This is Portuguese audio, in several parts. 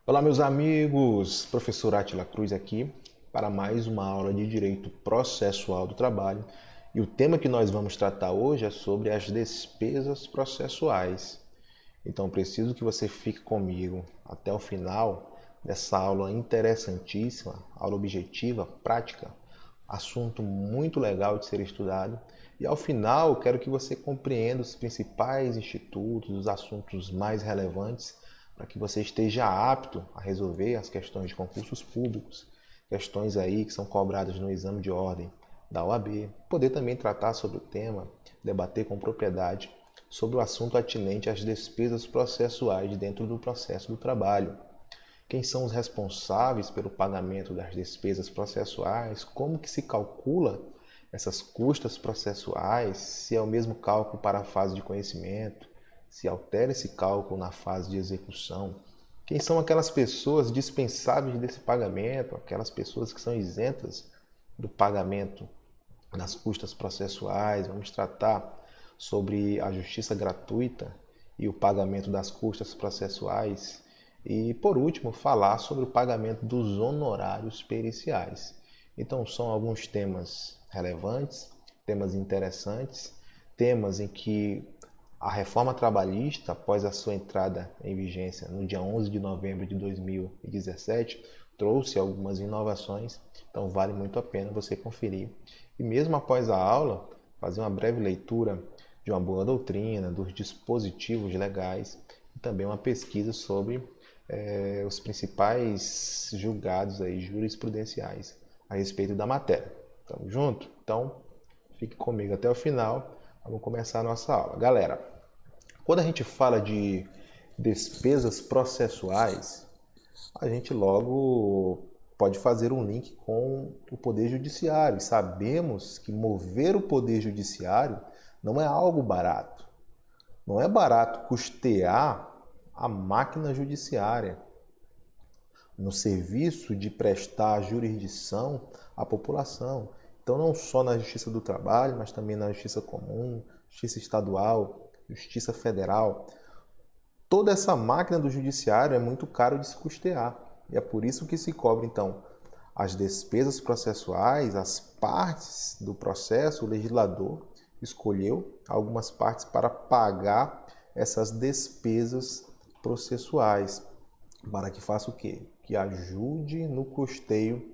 Olá, meus amigos! Professor Átila Cruz aqui para mais uma aula de Direito Processual do Trabalho. E o tema que nós vamos tratar hoje é sobre as despesas processuais. Então, preciso que você fique comigo até o final dessa aula interessantíssima, aula objetiva, prática, assunto muito legal de ser estudado. E ao final, quero que você compreenda os principais institutos, os assuntos mais relevantes, para que você esteja apto a resolver as questões de concursos públicos, questões aí que são cobradas no exame de ordem da OAB, poder também tratar sobre o tema, debater com propriedade sobre o assunto atinente às despesas processuais dentro do processo do trabalho. Quem são os responsáveis pelo pagamento das despesas processuais? Como que se calcula essas custas processuais? Se é o mesmo cálculo para a fase de conhecimento? Se altera esse cálculo na fase de execução? Quem são aquelas pessoas dispensáveis desse pagamento? Aquelas pessoas que são isentas do pagamento das custas processuais? Vamos tratar sobre a justiça gratuita e o pagamento das custas processuais. E, por último, falar sobre o pagamento dos honorários periciais. Então, são alguns temas relevantes, temas interessantes, temas em que a reforma trabalhista, após a sua entrada em vigência no dia 11 de novembro de 2017, trouxe algumas inovações, então vale muito a pena você conferir. E mesmo após a aula, fazer uma breve leitura de uma boa doutrina, dos dispositivos legais e também uma pesquisa sobre os principais julgados aí, jurisprudenciais a respeito da matéria. Tamo junto? Então, fique comigo até o final. Vamos começar a nossa aula. Galera, quando a gente fala de despesas processuais, a gente logo pode fazer um link com o Poder Judiciário. Sabemos que mover o Poder Judiciário não é algo barato. Não é barato custear a máquina judiciária no serviço de prestar jurisdição à população. Então, não só na Justiça do Trabalho, mas também na Justiça Comum, Justiça Estadual, Justiça Federal. Toda essa máquina do judiciário é muito caro de se custear. E é por isso que se cobra, então, as despesas processuais, as partes do processo. O legislador escolheu algumas partes para pagar essas despesas processuais, para que faça o quê? Que ajude no custeio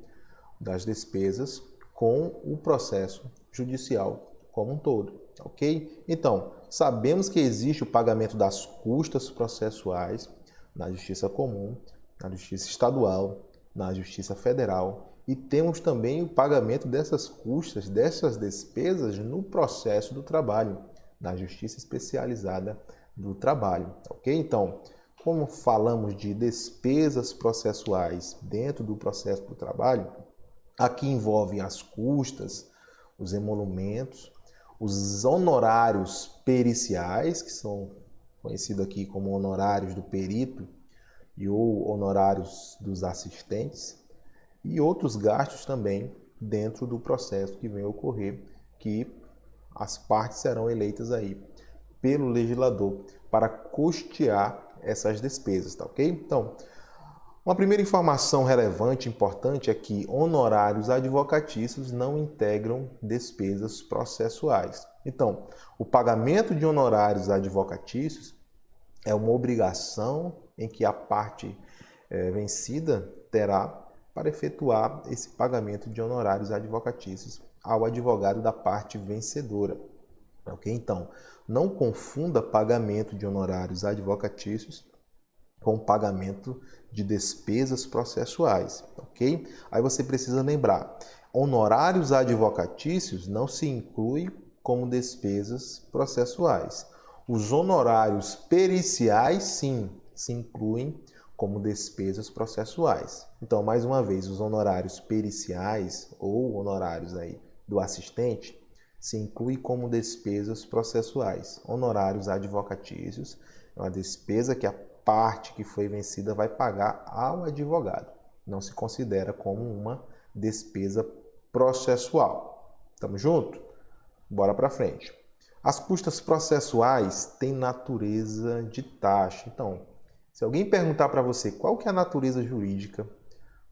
das despesas com o processo judicial como um todo, ok? Então, sabemos que existe o pagamento das custas processuais na Justiça Comum, na Justiça Estadual, na Justiça Federal, e temos também o pagamento dessas custas, dessas despesas no processo do trabalho, na Justiça Especializada do Trabalho, ok? Então, como falamos de despesas processuais dentro do processo do trabalho, aqui envolvem as custas, os emolumentos, os honorários periciais, que são conhecidos aqui como honorários do perito e ou honorários dos assistentes, e outros gastos também dentro do processo que vem a ocorrer, que as partes serão eleitas aí pelo legislador para custear essas despesas, tá ok? Então, uma primeira informação relevante, importante, é que honorários advocatícios não integram despesas processuais. Então, o pagamento de honorários advocatícios é uma obrigação em que a parte vencida terá para efetuar esse pagamento de honorários advocatícios ao advogado da parte vencedora. Ok? Então, não confunda pagamento de honorários advocatícios com pagamento de despesas processuais, ok? Aí você precisa lembrar, honorários advocatícios não se inclui como despesas processuais. Os honorários periciais, sim, se incluem como despesas processuais. Então, mais uma vez, os honorários periciais ou honorários aí do assistente se inclui como despesas processuais. Honorários advocatícios é uma despesa que a parte que foi vencida vai pagar ao advogado. Não se considera como uma despesa processual. Tamo junto? Bora para frente. As custas processuais têm natureza de taxa. Então, Se alguém perguntar para você qual que é a natureza jurídica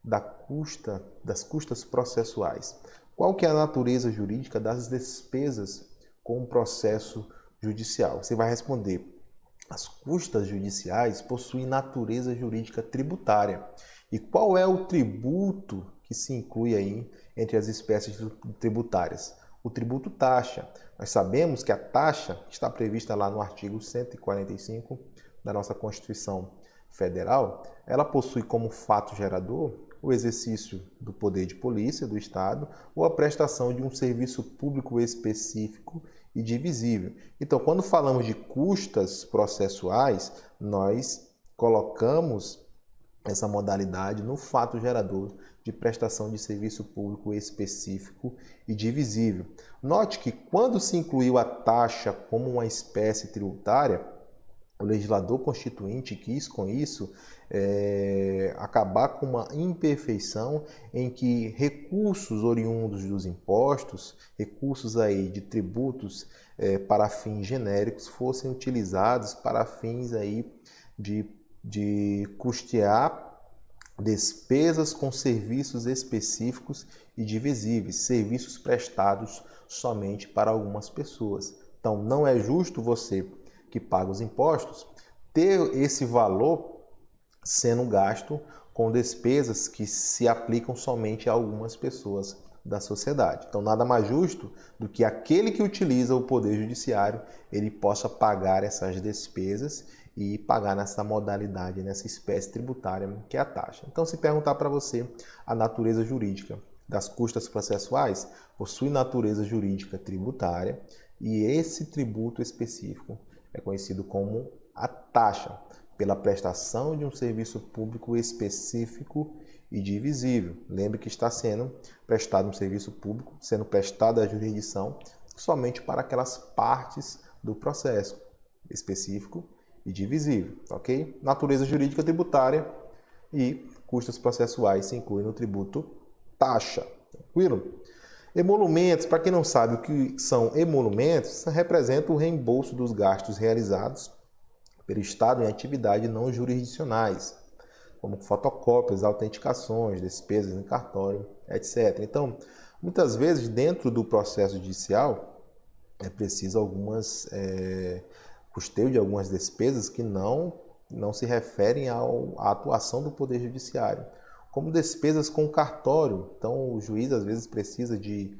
das custas processuais, qual que é a natureza jurídica das despesas com o processo judicial, você vai responder: as custas judiciais possuem natureza jurídica tributária. E qual é o tributo que se inclui aí entre as espécies tributárias? O tributo taxa. Nós sabemos que a taxa está prevista lá no artigo 145 da nossa Constituição Federal. Ela possui como fato gerador o exercício do poder de polícia do Estado ou a prestação de um serviço público específico e divisível. Então, quando falamos de custas processuais, nós colocamos essa modalidade no fato gerador de prestação de serviço público específico e divisível. Note que quando se incluiu a taxa como uma espécie tributária, o legislador constituinte quis com isso acabar com uma imperfeição em que recursos oriundos dos impostos, recursos aí de tributos para fins genéricos fossem utilizados para fins aí de custear despesas com serviços específicos e divisíveis, serviços prestados somente para algumas pessoas. Então, não é justo você que paga os impostos ter esse valor sendo gasto com despesas que se aplicam somente a algumas pessoas da sociedade. Então, nada mais justo do que aquele que utiliza o Poder Judiciário, ele possa pagar essas despesas e pagar nessa modalidade, nessa espécie tributária que é a taxa. Então, se perguntar para você a natureza jurídica das custas processuais, possui natureza jurídica tributária e esse tributo específico é conhecido como a taxa, pela prestação de um serviço público específico e divisível. Lembre que está sendo prestado um serviço público, sendo prestada a jurisdição somente para aquelas partes do processo específico e divisível, ok? Natureza jurídica tributária e custas processuais se incluem no tributo taxa, tranquilo? Emolumentos, para quem não sabe o que são emolumentos, representam o reembolso dos gastos realizados pelo Estado em atividades não jurisdicionais, como fotocópias, autenticações, despesas em cartório, etc. Então, muitas vezes, dentro do processo judicial, é preciso custeio de algumas despesas que não se referem à atuação do Poder Judiciário, como despesas com cartório. Então, o juiz às vezes precisa de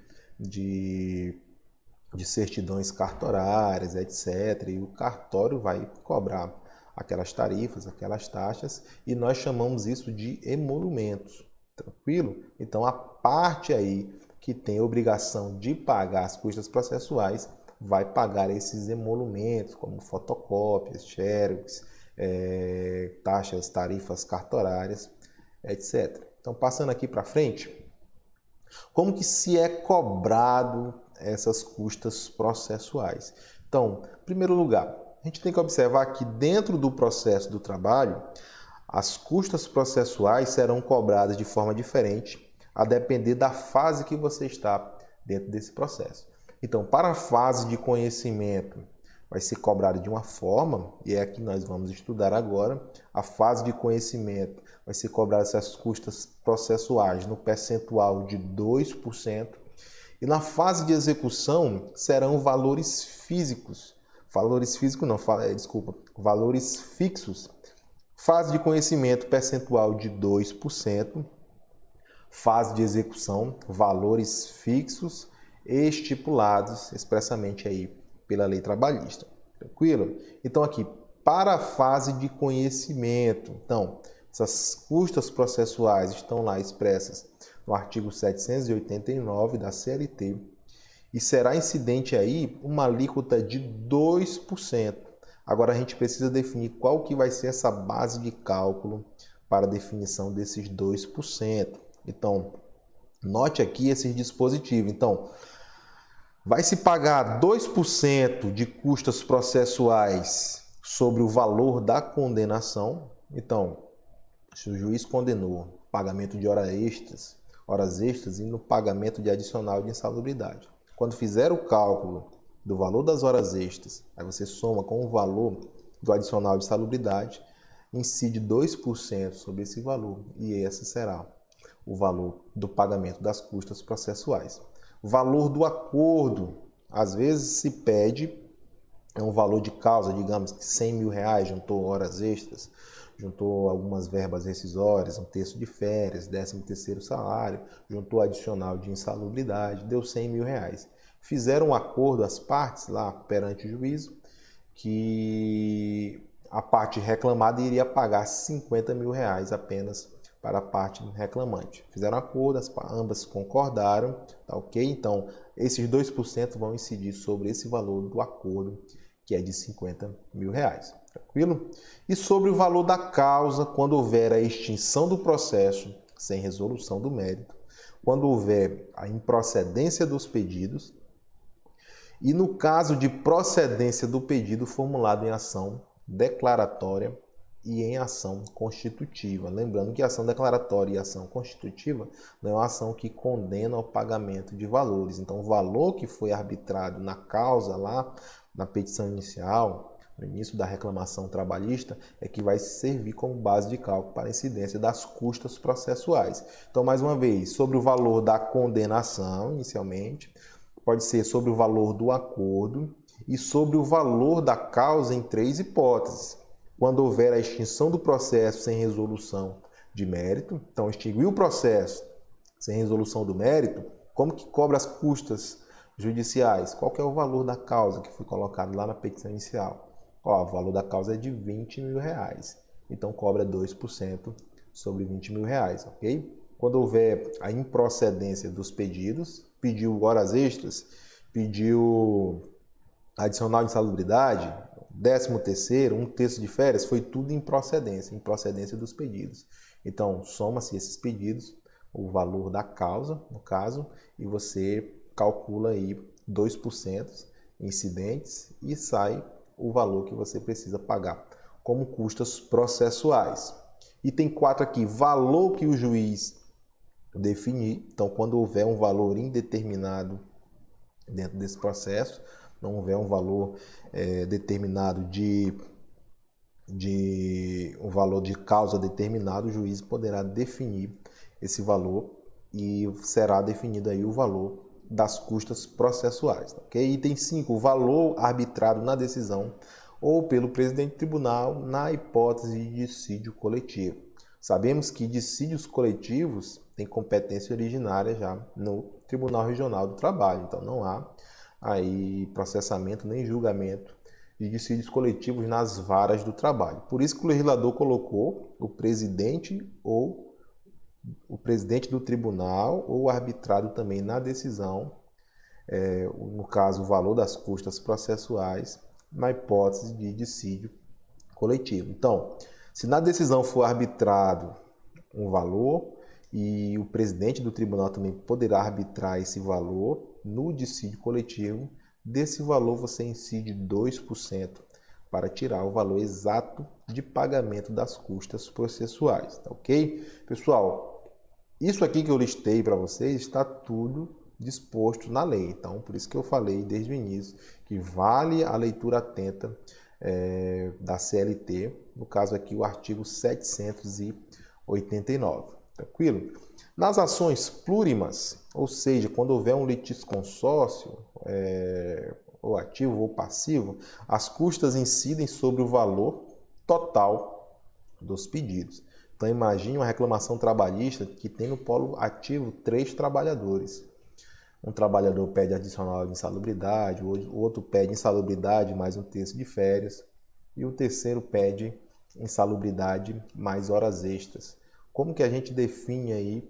certidões cartorárias, etc. E o cartório vai cobrar aquelas tarifas, aquelas taxas, e nós chamamos isso de emolumentos, tranquilo? Então, a parte aí que tem a obrigação de pagar as custas processuais vai pagar esses emolumentos, como fotocópias, xerox, taxas, tarifas cartorárias, etc. Então, passando aqui para frente, como que se é cobrado essas custas processuais? Então, em primeiro lugar, a gente tem que observar que dentro do processo do trabalho, as custas processuais serão cobradas de forma diferente, a depender da fase que você está dentro desse processo. Então, para a fase de conhecimento, vai ser cobrado de uma forma, e é a que nós vamos estudar agora. A fase de conhecimento vai ser cobrada essas custas processuais no percentual de 2%, e na fase de execução serão valores físicos. Valores fixos. Fase de conhecimento, percentual de 2%. Fase de execução, valores fixos estipulados expressamente aí pela lei trabalhista. Tranquilo? Então aqui, para a fase de conhecimento, então, essas custas processuais estão lá expressas no artigo 789 da CLT e será incidente aí uma alíquota de 2%. Agora a gente precisa definir qual que vai ser essa base de cálculo para a definição desses 2%. Então, note aqui esse dispositivo. Então, vai se pagar 2% de custas processuais sobre o valor da condenação. Então, se o juiz condenou pagamento de horas extras e no pagamento de adicional de insalubridade. Quando fizer o cálculo do valor das horas extras, aí você soma com o valor do adicional de insalubridade, incide 2% sobre esse valor e esse será o valor do pagamento das custas processuais. Valor do acordo, às vezes se pede um valor de causa, digamos que 100 mil reais, juntou horas extras, juntou algumas verbas rescisórias, um terço de férias, 13º salário, juntou adicional de insalubridade, deu 100 mil reais. Fizeram um acordo as partes lá perante o juízo que a parte reclamada iria pagar 50 mil reais apenas para a parte reclamante. Fizeram um acordo, ambas concordaram, tá ok? Então, esses 2% vão incidir sobre esse valor do acordo, que é de 50 mil reais. Tranquilo? E sobre o valor da causa, quando houver a extinção do processo sem resolução do mérito, quando houver a improcedência dos pedidos e no caso de procedência do pedido formulado em ação declaratória e em ação constitutiva. Lembrando que a ação declaratória e a ação constitutiva não é uma ação que condena ao pagamento de valores. Então, o valor que foi arbitrado na causa lá, na petição inicial, no início da reclamação trabalhista, é que vai servir como base de cálculo para a incidência das custas processuais. Então, mais uma vez, sobre o valor da condenação, inicialmente, pode ser sobre o valor do acordo e sobre o valor da causa em 3 hipóteses. Quando houver a extinção do processo sem resolução de mérito, então extinguiu o processo sem resolução do mérito, como que cobra as custas judiciais? Qual que é o valor da causa que foi colocado lá na petição inicial? Ó, o valor da causa é de 20 mil reais, então cobra 2% sobre 20 mil reais, ok? Quando houver a improcedência dos pedidos, pediu horas extras, pediu adicional de insalubridade, 13º, um terço de férias, foi tudo improcedência dos pedidos. Então, soma-se esses pedidos, o valor da causa, no caso, e você calcula aí 2% incidentes e sai o valor que você precisa pagar como custas processuais. Item 4 aqui, valor que o juiz definir. Então, quando houver um valor indeterminado dentro desse processo, não houver um valor determinado um valor de causa determinado, o juiz poderá definir esse valor e será definido aí o valor das custas processuais. Okay? Item 5, o valor arbitrado na decisão ou pelo presidente do tribunal na hipótese de dissídio coletivo. Sabemos que dissídios coletivos têm competência originária já no Tribunal Regional do Trabalho, então não há aí processamento nem julgamento de dissídios coletivos nas varas do trabalho. Por isso que o legislador colocou o presidente do tribunal ou arbitrado também na decisão, no caso o valor das custas processuais, na hipótese de dissídio coletivo. Então, se na decisão for arbitrado um valor e o presidente do tribunal também poderá arbitrar esse valor no dissídio coletivo, desse valor você incide 2% para tirar o valor exato de pagamento das custas processuais, tá ok? Pessoal, isso aqui que eu listei para vocês está tudo disposto na lei, então por isso que eu falei desde o início que vale a leitura atenta da CLT, no caso aqui o artigo 789, tranquilo? Nas ações plurimas, ou seja, quando houver um litisconsórcio, ou ativo ou passivo, as custas incidem sobre o valor total dos pedidos. Então imagine uma reclamação trabalhista que tem no polo ativo 3 trabalhadores. Um trabalhador pede adicional de insalubridade, o outro pede insalubridade mais um terço de férias e o terceiro pede insalubridade mais horas extras. Como que a gente define aí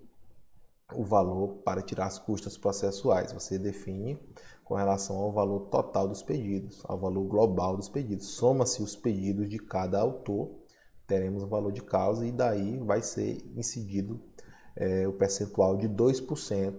o valor para tirar as custas processuais? Você define com relação ao valor total dos pedidos, ao valor global dos pedidos. Soma-se os pedidos de cada autor, teremos o valor de causa e daí vai ser incidido o percentual de 2%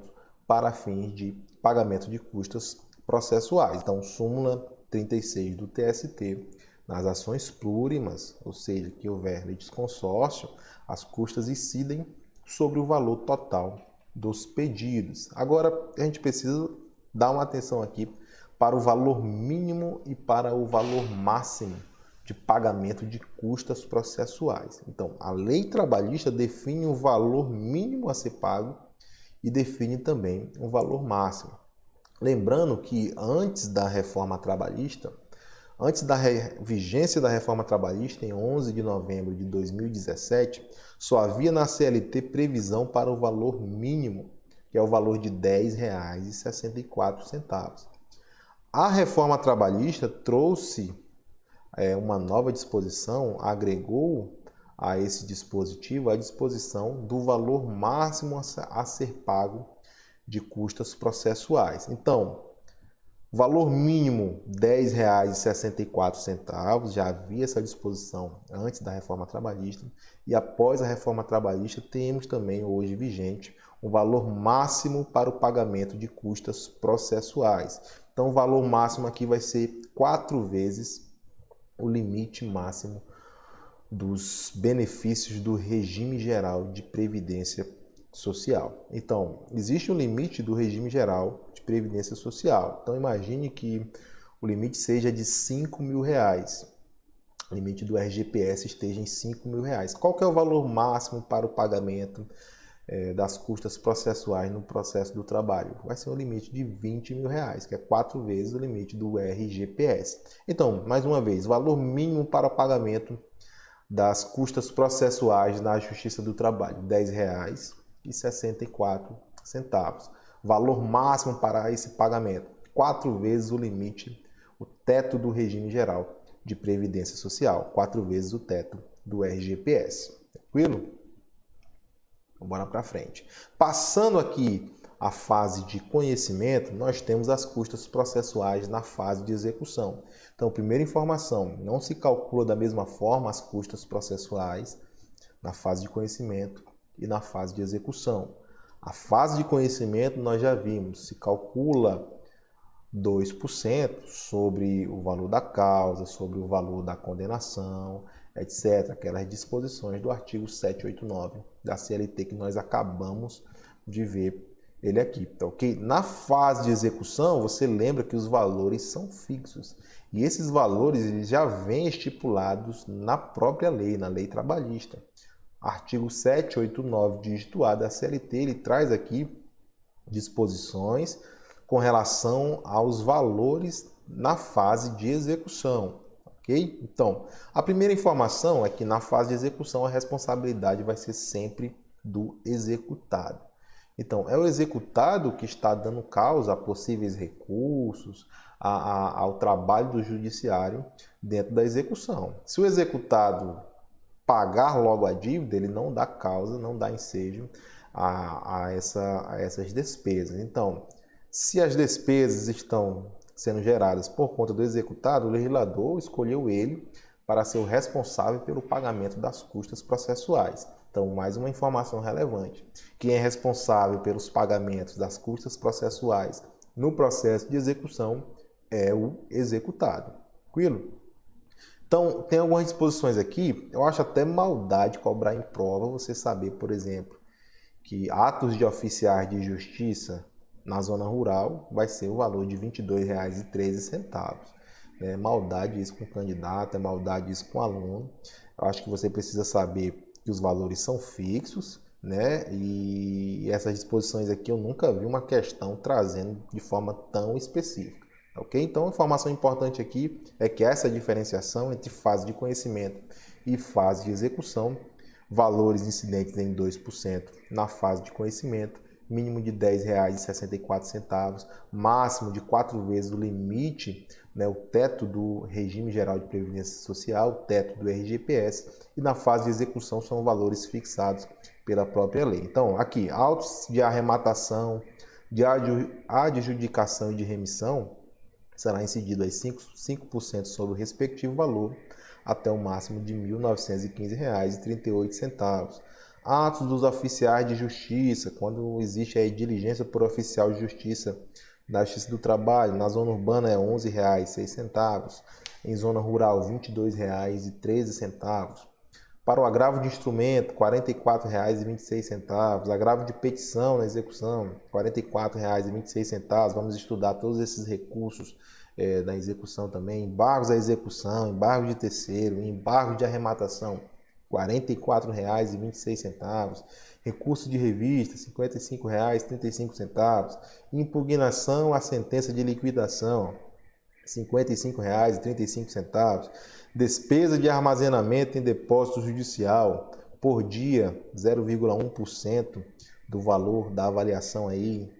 para fins de pagamento de custas processuais. Então, súmula 36 do TST, nas ações plurimas, ou seja, que houver litisconsórcio, as custas incidem sobre o valor total dos pedidos. Agora, a gente precisa dar uma atenção aqui para o valor mínimo e para o valor máximo de pagamento de custas processuais. Então, a lei trabalhista define o valor mínimo a ser pago e define também um valor máximo. Lembrando que antes da reforma trabalhista, antes da vigência da reforma trabalhista, em 11 de novembro de 2017, só havia na CLT previsão para o valor mínimo, que é o valor de R$ 10,64. A reforma trabalhista trouxe uma nova disposição, agregou a esse dispositivo a disposição do valor máximo a ser pago de custas processuais. Então, valor mínimo R$ 10,64, já havia essa disposição antes da reforma trabalhista, e após a reforma trabalhista temos também hoje vigente um valor máximo para o pagamento de custas processuais. Então o valor máximo aqui vai ser 4 vezes o limite máximo dos benefícios do regime geral de previdência social. Então, existe um limite do regime geral de previdência social. Então, imagine que o limite seja de R$ 5.000. O limite do RGPS esteja em R$ 5.000. Qual que é o valor máximo para o pagamento das custas processuais no processo do trabalho? Vai ser um limite de R$ 20.000, que é 4 vezes o limite do RGPS. Então, mais uma vez, valor mínimo para o pagamento das custas processuais na Justiça do Trabalho, R$ 10,64. Valor máximo para esse pagamento, 4 vezes o limite, o teto do regime geral de previdência social, 4 vezes o teto do RGPS. Tranquilo? Então, bora para frente. Passando aqui a fase de conhecimento, nós temos as custas processuais na fase de execução. Então, primeira informação, não se calcula da mesma forma as custas processuais na fase de conhecimento e na fase de execução. A fase de conhecimento nós já vimos, se calcula 2% sobre o valor da causa, sobre o valor da condenação, etc. Aquelas disposições do artigo 789 da CLT que nós acabamos de ver ele aqui, tá ok? Na fase de execução, você lembra que os valores são fixos. E esses valores eles já vêm estipulados na própria lei, na lei trabalhista. Artigo 789, dígito A da CLT, ele traz aqui disposições com relação aos valores na fase de execução, ok? Então, a primeira informação é que na fase de execução a responsabilidade vai ser sempre do executado. Então, é o executado que está dando causa a possíveis recursos, ao trabalho do judiciário dentro da execução. Se o executado pagar logo a dívida, ele não dá causa, não dá ensejo a essas despesas. Então, se as despesas estão sendo geradas por conta do executado, o legislador escolheu ele para ser o responsável pelo pagamento das custas processuais. Então, mais uma informação relevante. Quem é responsável pelos pagamentos das custas processuais no processo de execução é o executado. Tranquilo? Então, tem algumas disposições aqui, eu acho até maldade cobrar em prova você saber, por exemplo, que atos de oficiais de justiça na zona rural vai ser o valor de R$ 22,13. É maldade isso com o candidato, é maldade isso com o aluno. Eu acho que você precisa saber que os valores são fixos, né? E essas disposições aqui eu nunca vi uma questão trazendo de forma tão específica. Ok? Então, a informação importante aqui é que essa diferenciação entre fase de conhecimento e fase de execução, valores incidentes em 2% na fase de conhecimento, mínimo de R$ 10,64, máximo de 4 vezes o limite, né, o teto do regime geral de previdência social, o teto do RGPS, e na fase de execução são valores fixados pela própria lei. Então, aqui, autos de arrematação, de adjudicação e de remissão, será incidido aí 5% sobre o respectivo valor, até o máximo de R$ 1.915,38. Atos dos oficiais de justiça, quando existe aí diligência por oficial de justiça da Justiça do Trabalho, na zona urbana é R$ 11,06, em zona rural R$ 22,13. Para o agravo de instrumento, R$ 44,26. Agravo de petição na execução, R$ 44,26. Vamos estudar todos esses recursos da execução também, embargos à execução, embargo de terceiro, embargo de arrematação, R$ 44,26, recurso de revista, R$ 55,35, impugnação à sentença de liquidação, R$ 55,35, despesa de armazenamento em depósito judicial, por dia, 0,1% do valor da avaliação aí,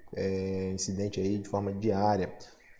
incidente aí de forma diária.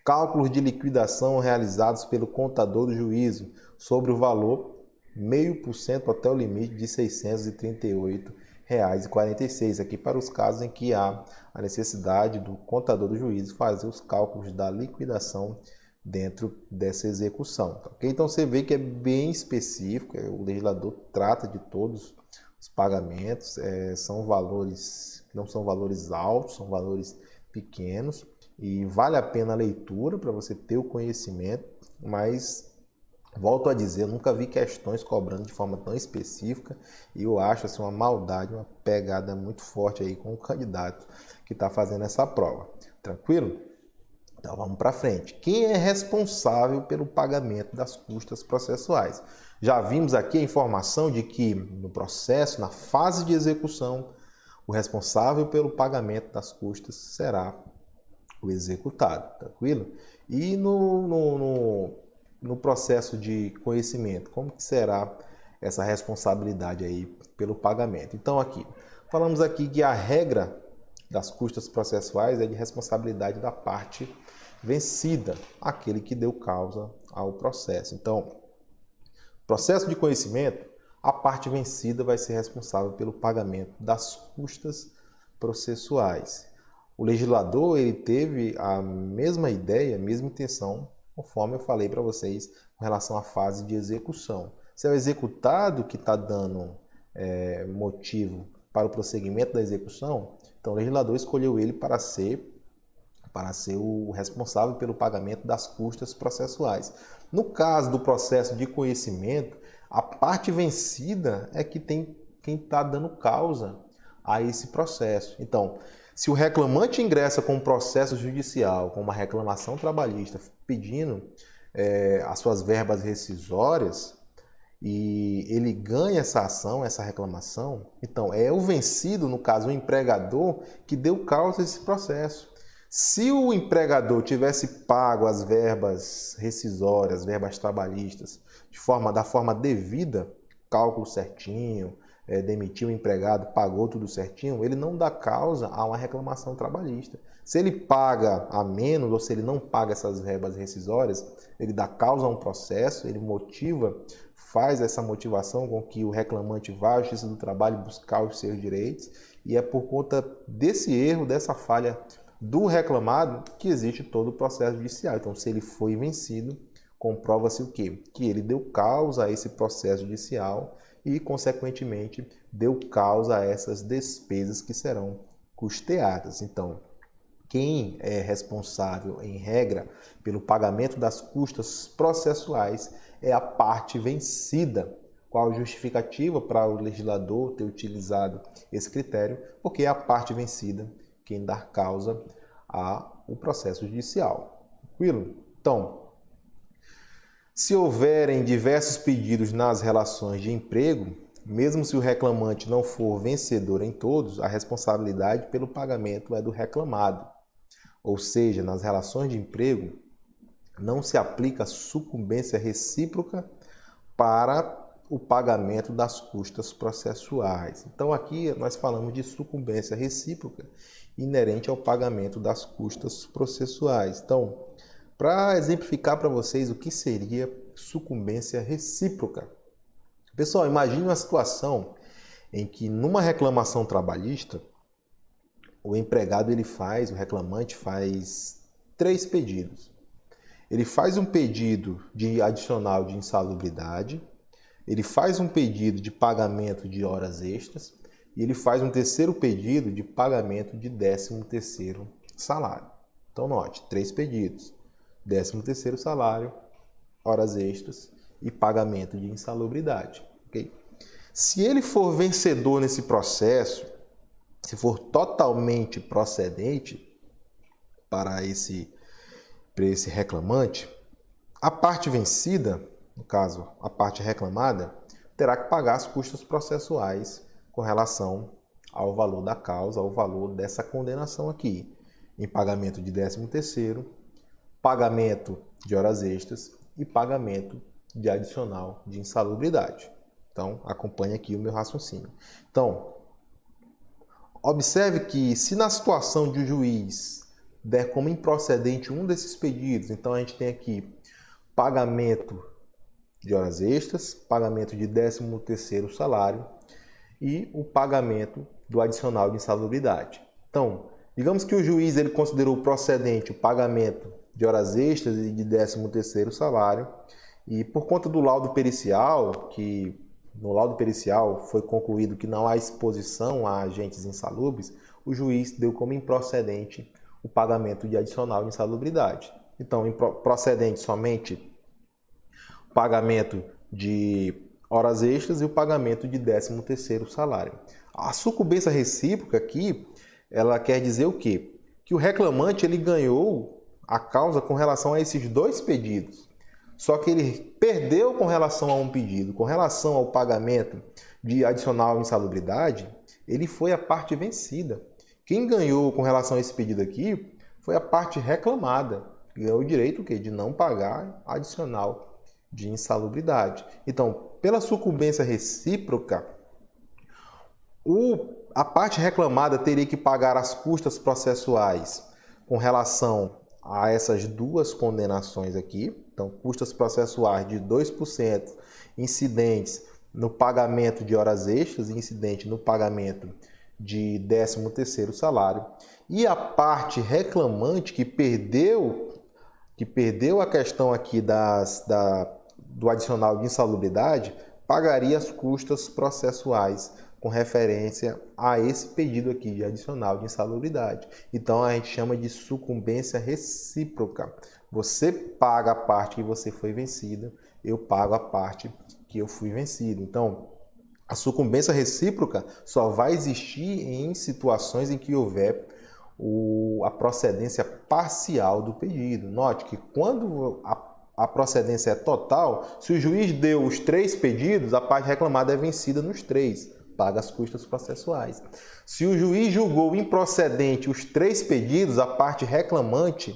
Cálculos de liquidação realizados pelo contador do juízo sobre o valor 0,5% até o limite de R$ 638,46. Aqui para os casos em que há a necessidade do contador do juízo fazer os cálculos da liquidação dentro dessa execução. Okay? Então você vê que é bem específico, o legislador trata de todos os pagamentos, são valores, não são valores altos, são valores pequenos, e vale a pena a leitura para você ter o conhecimento, mas volto a dizer, eu nunca vi questões cobrando de forma tão específica, e eu acho assim, uma maldade, uma pegada muito forte aí com o candidato que está fazendo essa prova. Tranquilo? Então vamos para frente. Quem é responsável pelo pagamento das custas processuais? Já vimos aqui a informação de que no processo, na fase de execução, o responsável pelo pagamento das custas será o executado, tranquilo? E no processo de conhecimento, como que será essa responsabilidade aí pelo pagamento? Então aqui, falamos aqui que a regra das custas processuais é de responsabilidade da parte vencida, aquele que deu causa ao processo. Então, processo de conhecimento, a parte vencida vai ser responsável pelo pagamento das custas processuais. O legislador ele teve a mesma ideia, a mesma intenção, conforme eu falei para vocês, com relação à fase de execução. Se é o executado que está dando motivo para o prosseguimento da execução, então o legislador escolheu ele para ser o responsável pelo pagamento das custas processuais. No caso do processo de conhecimento, a parte vencida é que tem quem está dando causa a esse processo. Então, se o reclamante ingressa com um processo judicial, com uma reclamação trabalhista, pedindo as suas verbas rescisórias, e ele ganha essa ação, essa reclamação, então é o vencido, no caso o empregador, que deu causa a esse processo. Se o empregador tivesse pago as verbas rescisórias, as verbas trabalhistas, da forma devida, cálculo certinho, demitiu o empregado, pagou tudo certinho, ele não dá causa a uma reclamação trabalhista. Se ele paga a menos ou se ele não paga essas verbas rescisórias, ele dá causa a um processo, ele faz essa motivação com que o reclamante vá à Justiça do Trabalho buscar os seus direitos, e é por conta desse erro, dessa falha do reclamado que existe todo o processo judicial. Então, se ele foi vencido, comprova-se o quê? Que ele deu causa a esse processo judicial e, consequentemente, deu causa a essas despesas que serão custeadas. Então, quem é responsável, em regra, pelo pagamento das custas processuais é a parte vencida. Qual justificativa para o legislador ter utilizado esse critério? Porque é a parte vencida quem dá causa ao processo judicial. Tranquilo? Então, se houverem diversos pedidos nas relações de emprego, mesmo se o reclamante não for vencedor em todos, a responsabilidade pelo pagamento é do reclamado. Ou seja, nas relações de emprego, não se aplica sucumbência recíproca para o pagamento das custas processuais. Então, aqui nós falamos de sucumbência recíproca inerente ao pagamento das custas processuais. Então, para exemplificar para vocês o que seria sucumbência recíproca. Pessoal, imagine uma situação em que numa reclamação trabalhista, o empregado o reclamante faz 3 pedidos. Ele faz um pedido de adicional de insalubridade, ele faz um pedido de pagamento de horas extras e ele faz um terceiro pedido de pagamento de 13º salário. Então note, 3 pedidos: 13º salário, horas extras e pagamento de insalubridade. Okay? Se ele for vencedor nesse processo, se for totalmente procedente para esse reclamante, A parte vencida, no caso, a parte reclamada, terá que pagar as custas processuais com relação ao valor da causa, ao valor dessa condenação aqui, em pagamento de 13º, pagamento de horas extras e pagamento de adicional de insalubridade. Então, acompanhe aqui o meu raciocínio. Então, observe que se na situação de o juiz der como improcedente um desses pedidos, então a gente tem aqui pagamento de horas extras, pagamento de 13º salário e o pagamento do adicional de insalubridade. Então, digamos que o juiz ele considerou procedente o pagamento de horas extras e de 13º salário, e por conta do laudo pericial, que no laudo pericial foi concluído que não há exposição a agentes insalubres, o juiz deu como improcedente o pagamento de adicional de insalubridade. Então, procedente somente o pagamento de horas extras e o pagamento de 13º salário. A sucumbência recíproca aqui, ela quer dizer o quê? Que o reclamante ele ganhou a causa com relação a esses dois pedidos. Só que ele perdeu com relação a um pedido, com relação ao pagamento de adicional insalubridade, ele foi a parte vencida. Quem ganhou com relação a esse pedido aqui foi a parte reclamada. Ganhou o direito o quê? De não pagar adicional de insalubridade. Então, pela sucumbência recíproca, a parte reclamada teria que pagar as custas processuais com relação a essas duas condenações aqui. Então, custas processuais de 2% incidentes no pagamento de horas extras e incidente no pagamento de 13º salário. E a parte reclamante que perdeu a questão aqui do adicional de insalubridade, pagaria as custas processuais com referência a esse pedido aqui de adicional de insalubridade. Então, a gente chama de sucumbência recíproca. Você paga a parte que você foi vencida, eu pago a parte que eu fui vencido. Então, a sucumbência recíproca só vai existir em situações em que houver a procedência parcial do pedido. Note que quando a procedência é total, se o juiz deu os 3 pedidos, a parte reclamada é vencida nos 3. Paga as custas processuais. Se o juiz julgou improcedente os 3 pedidos, a parte reclamante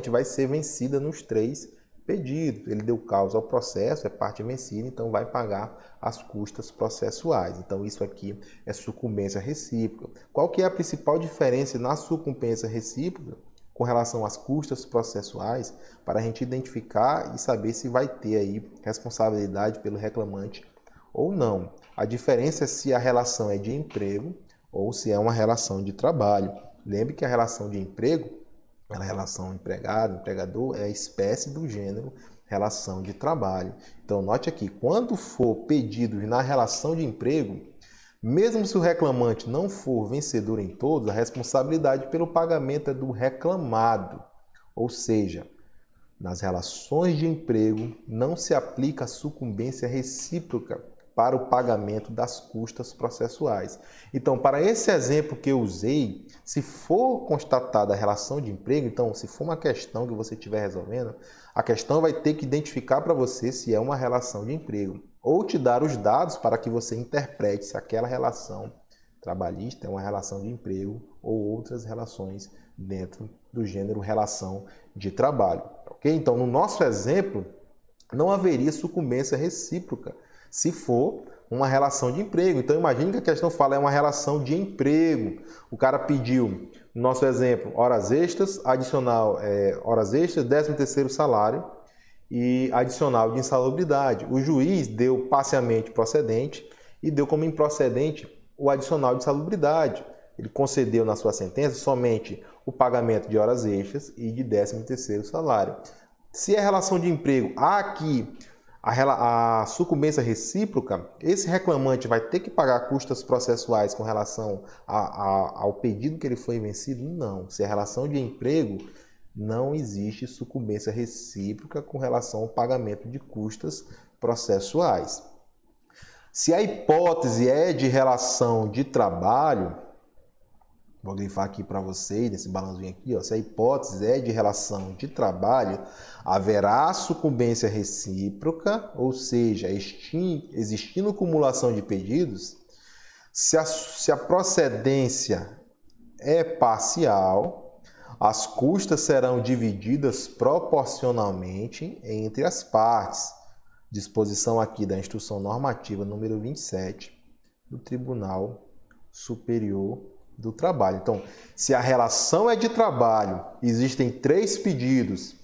vai ser vencida nos 3 pedidos. Ele deu causa ao processo, é parte vencida, então vai pagar as custas processuais. Então isso aqui é sucumbência recíproca. Qual que é a principal diferença na sucumbência recíproca com relação às custas processuais, para a gente identificar e saber se vai ter aí responsabilidade pelo reclamante ou não? A diferença é se a relação é de emprego ou se é uma relação de trabalho. Lembre que a relação de emprego, a relação empregado, empregador, é a espécie do gênero relação de trabalho. Então, note aqui, quando for pedido na relação de emprego, mesmo se o reclamante não for vencedor em todos, a responsabilidade pelo pagamento é do reclamado. Ou seja, nas relações de emprego não se aplica a sucumbência recíproca para o pagamento das custas processuais. Então, para esse exemplo que eu usei, se for constatada a relação de emprego, então, se for uma questão que você estiver resolvendo, a questão vai ter que identificar para você se é uma relação de emprego, ou te dar os dados para que você interprete se aquela relação trabalhista é uma relação de emprego ou outras relações dentro do gênero relação de trabalho. Ok? Então, no nosso exemplo, não haveria sucumbência recíproca se for uma relação de emprego. Então, imagine que a questão fala é uma relação de emprego. O cara pediu, no nosso exemplo, horas extras, adicional, horas extras, 13º salário e adicional de insalubridade. O juiz deu parcialmente procedente e deu como improcedente o adicional de insalubridade. Ele concedeu na sua sentença somente o pagamento de horas extras e de 13º salário. Se é relação de emprego, há aqui a sucumbência recíproca, esse reclamante vai ter que pagar custas processuais com relação ao pedido que ele foi vencido? Não. Se é relação de emprego, não existe sucumbência recíproca com relação ao pagamento de custas processuais. Se a hipótese é de relação de trabalho, Vou grifar aqui para vocês, nesse balãozinho aqui, ó, se a hipótese é de relação de trabalho, haverá sucumbência recíproca, ou seja, existindo acumulação de pedidos, se a procedência é parcial, as custas serão divididas proporcionalmente entre as partes. Disposição aqui da Instrução Normativa número 27 do Tribunal Superior do Trabalho. Então, se a relação é de trabalho, existem 3 pedidos: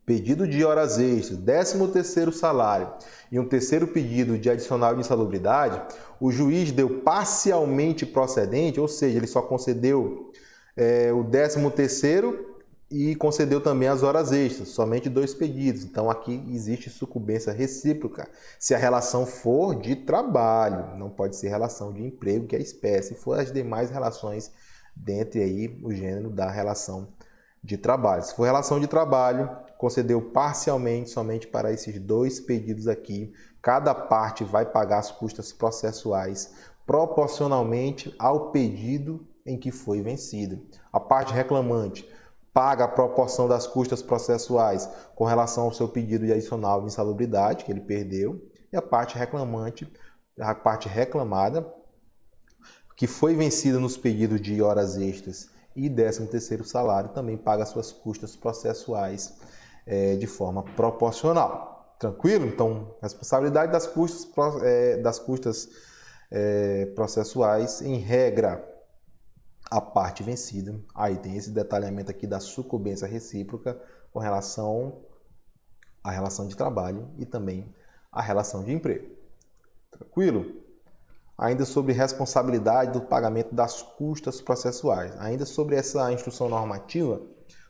pedido de horas extras, 13º salário e um terceiro pedido de adicional de insalubridade, o juiz deu parcialmente procedente, ou seja, ele só concedeu o 13º e concedeu também as horas extras, somente 2 pedidos. Então aqui existe sucumbência recíproca, se a relação for de trabalho, não pode ser relação de emprego, que é a espécie, for as demais relações dentre aí o gênero da relação de trabalho. Se for relação de trabalho, concedeu parcialmente somente para esses 2 pedidos aqui. Cada parte vai pagar as custas processuais proporcionalmente ao pedido em que foi vencido. A parte reclamante paga a proporção das custas processuais com relação ao seu pedido de adicional de insalubridade, que ele perdeu, e a parte reclamada, que foi vencida nos pedidos de horas extras e 13º salário, também paga suas custas processuais de forma proporcional. Tranquilo? Então, responsabilidade das custas processuais, em regra, a parte vencida. Aí tem esse detalhamento aqui da sucumbência recíproca com relação à relação de trabalho e também à relação de emprego. Tranquilo? Ainda sobre responsabilidade do pagamento das custas processuais. Ainda sobre essa instrução normativa,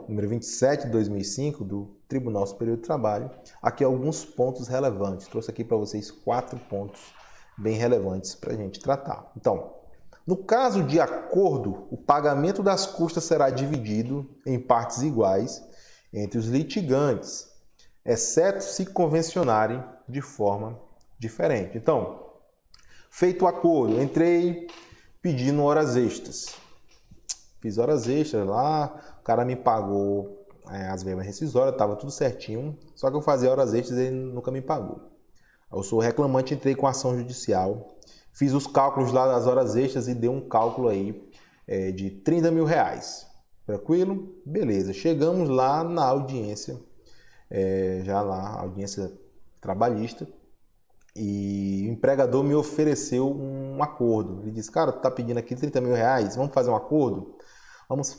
número 27 de 2005, do Tribunal Superior do Trabalho, aqui alguns pontos relevantes. Trouxe aqui para vocês 4 pontos bem relevantes para a gente tratar. Então, no caso de acordo, o pagamento das custas será dividido em partes iguais entre os litigantes, exceto se convencionarem de forma diferente. Então, feito o acordo, entrei pedindo horas extras. Fiz horas extras lá, o cara me pagou as verbas rescisórias, estava tudo certinho, só que eu fazia horas extras e ele nunca me pagou. Eu sou reclamante, entrei com ação judicial, fiz os cálculos lá das horas extras e deu um cálculo aí de 30 mil reais. Tranquilo? Beleza. Chegamos lá na audiência, já lá, audiência trabalhista, e o empregador me ofereceu um acordo. Ele disse, cara, tu tá pedindo aqui 30 mil reais, vamos fazer um acordo?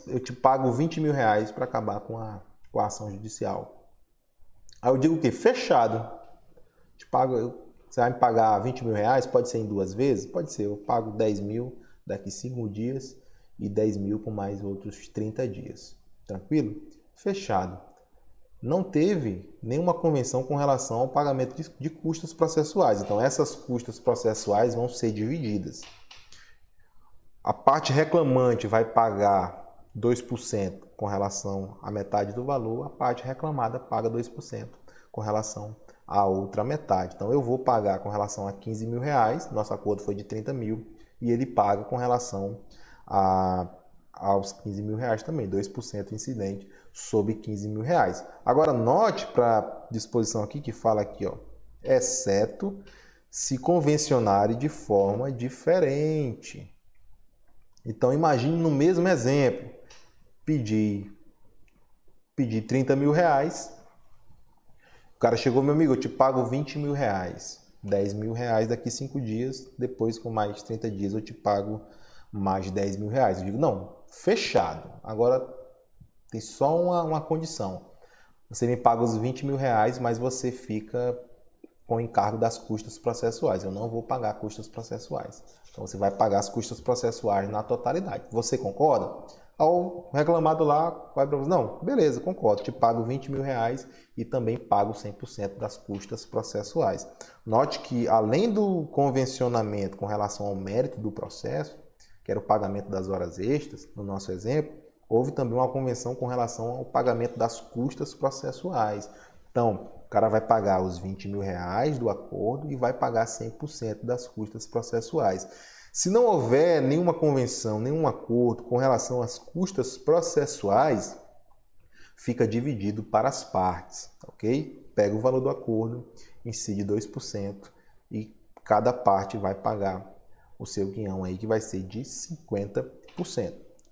Eu te pago 20 mil reais para acabar com a ação judicial. Aí eu digo o quê? Fechado. Você vai me pagar 20 mil reais, pode ser em 2 vezes? Pode ser, eu pago 10 mil daqui 5 dias e 10 mil com mais outros 30 dias. Tranquilo? Fechado. Não teve nenhuma convenção com relação ao pagamento de custas processuais. Então, essas custas processuais vão ser divididas. A parte reclamante vai pagar 2% com relação à metade do valor, a parte reclamada paga 2% com relação à outra metade. Então, eu vou pagar com relação a 15 mil reais, nosso acordo foi de 30 mil, e ele paga com relação aos 15 mil reais também, 2% incidente sobre 15 mil reais. Agora, note para a disposição aqui que fala aqui, ó, exceto se convencionarem de forma diferente. Então, imagine no mesmo exemplo, pedir 30 mil reais, o cara chegou, meu amigo, eu te pago 20 mil reais, 10 mil reais daqui 5 dias, depois com mais 30 dias eu te pago mais de 10 mil reais. Eu digo, não, fechado. Agora tem só uma condição. Você me paga os 20 mil reais, mas você fica com o encargo das custas processuais. Eu não vou pagar custas processuais. Então você vai pagar as custas processuais na totalidade. Você concorda? Ao reclamado lá, vai para você, não, beleza, concordo, te pago 20 mil reais e também pago 100% das custas processuais. Note que, além do convencionamento com relação ao mérito do processo, que era o pagamento das horas extras, no nosso exemplo, houve também uma convenção com relação ao pagamento das custas processuais. Então, o cara vai pagar os 20 mil reais do acordo e vai pagar 100% das custas processuais. Se não houver nenhuma convenção, nenhum acordo com relação às custas processuais, fica dividido para as partes, ok? Pega o valor do acordo, incide 2% e cada parte vai pagar o seu quinhão aí, que vai ser de 50%,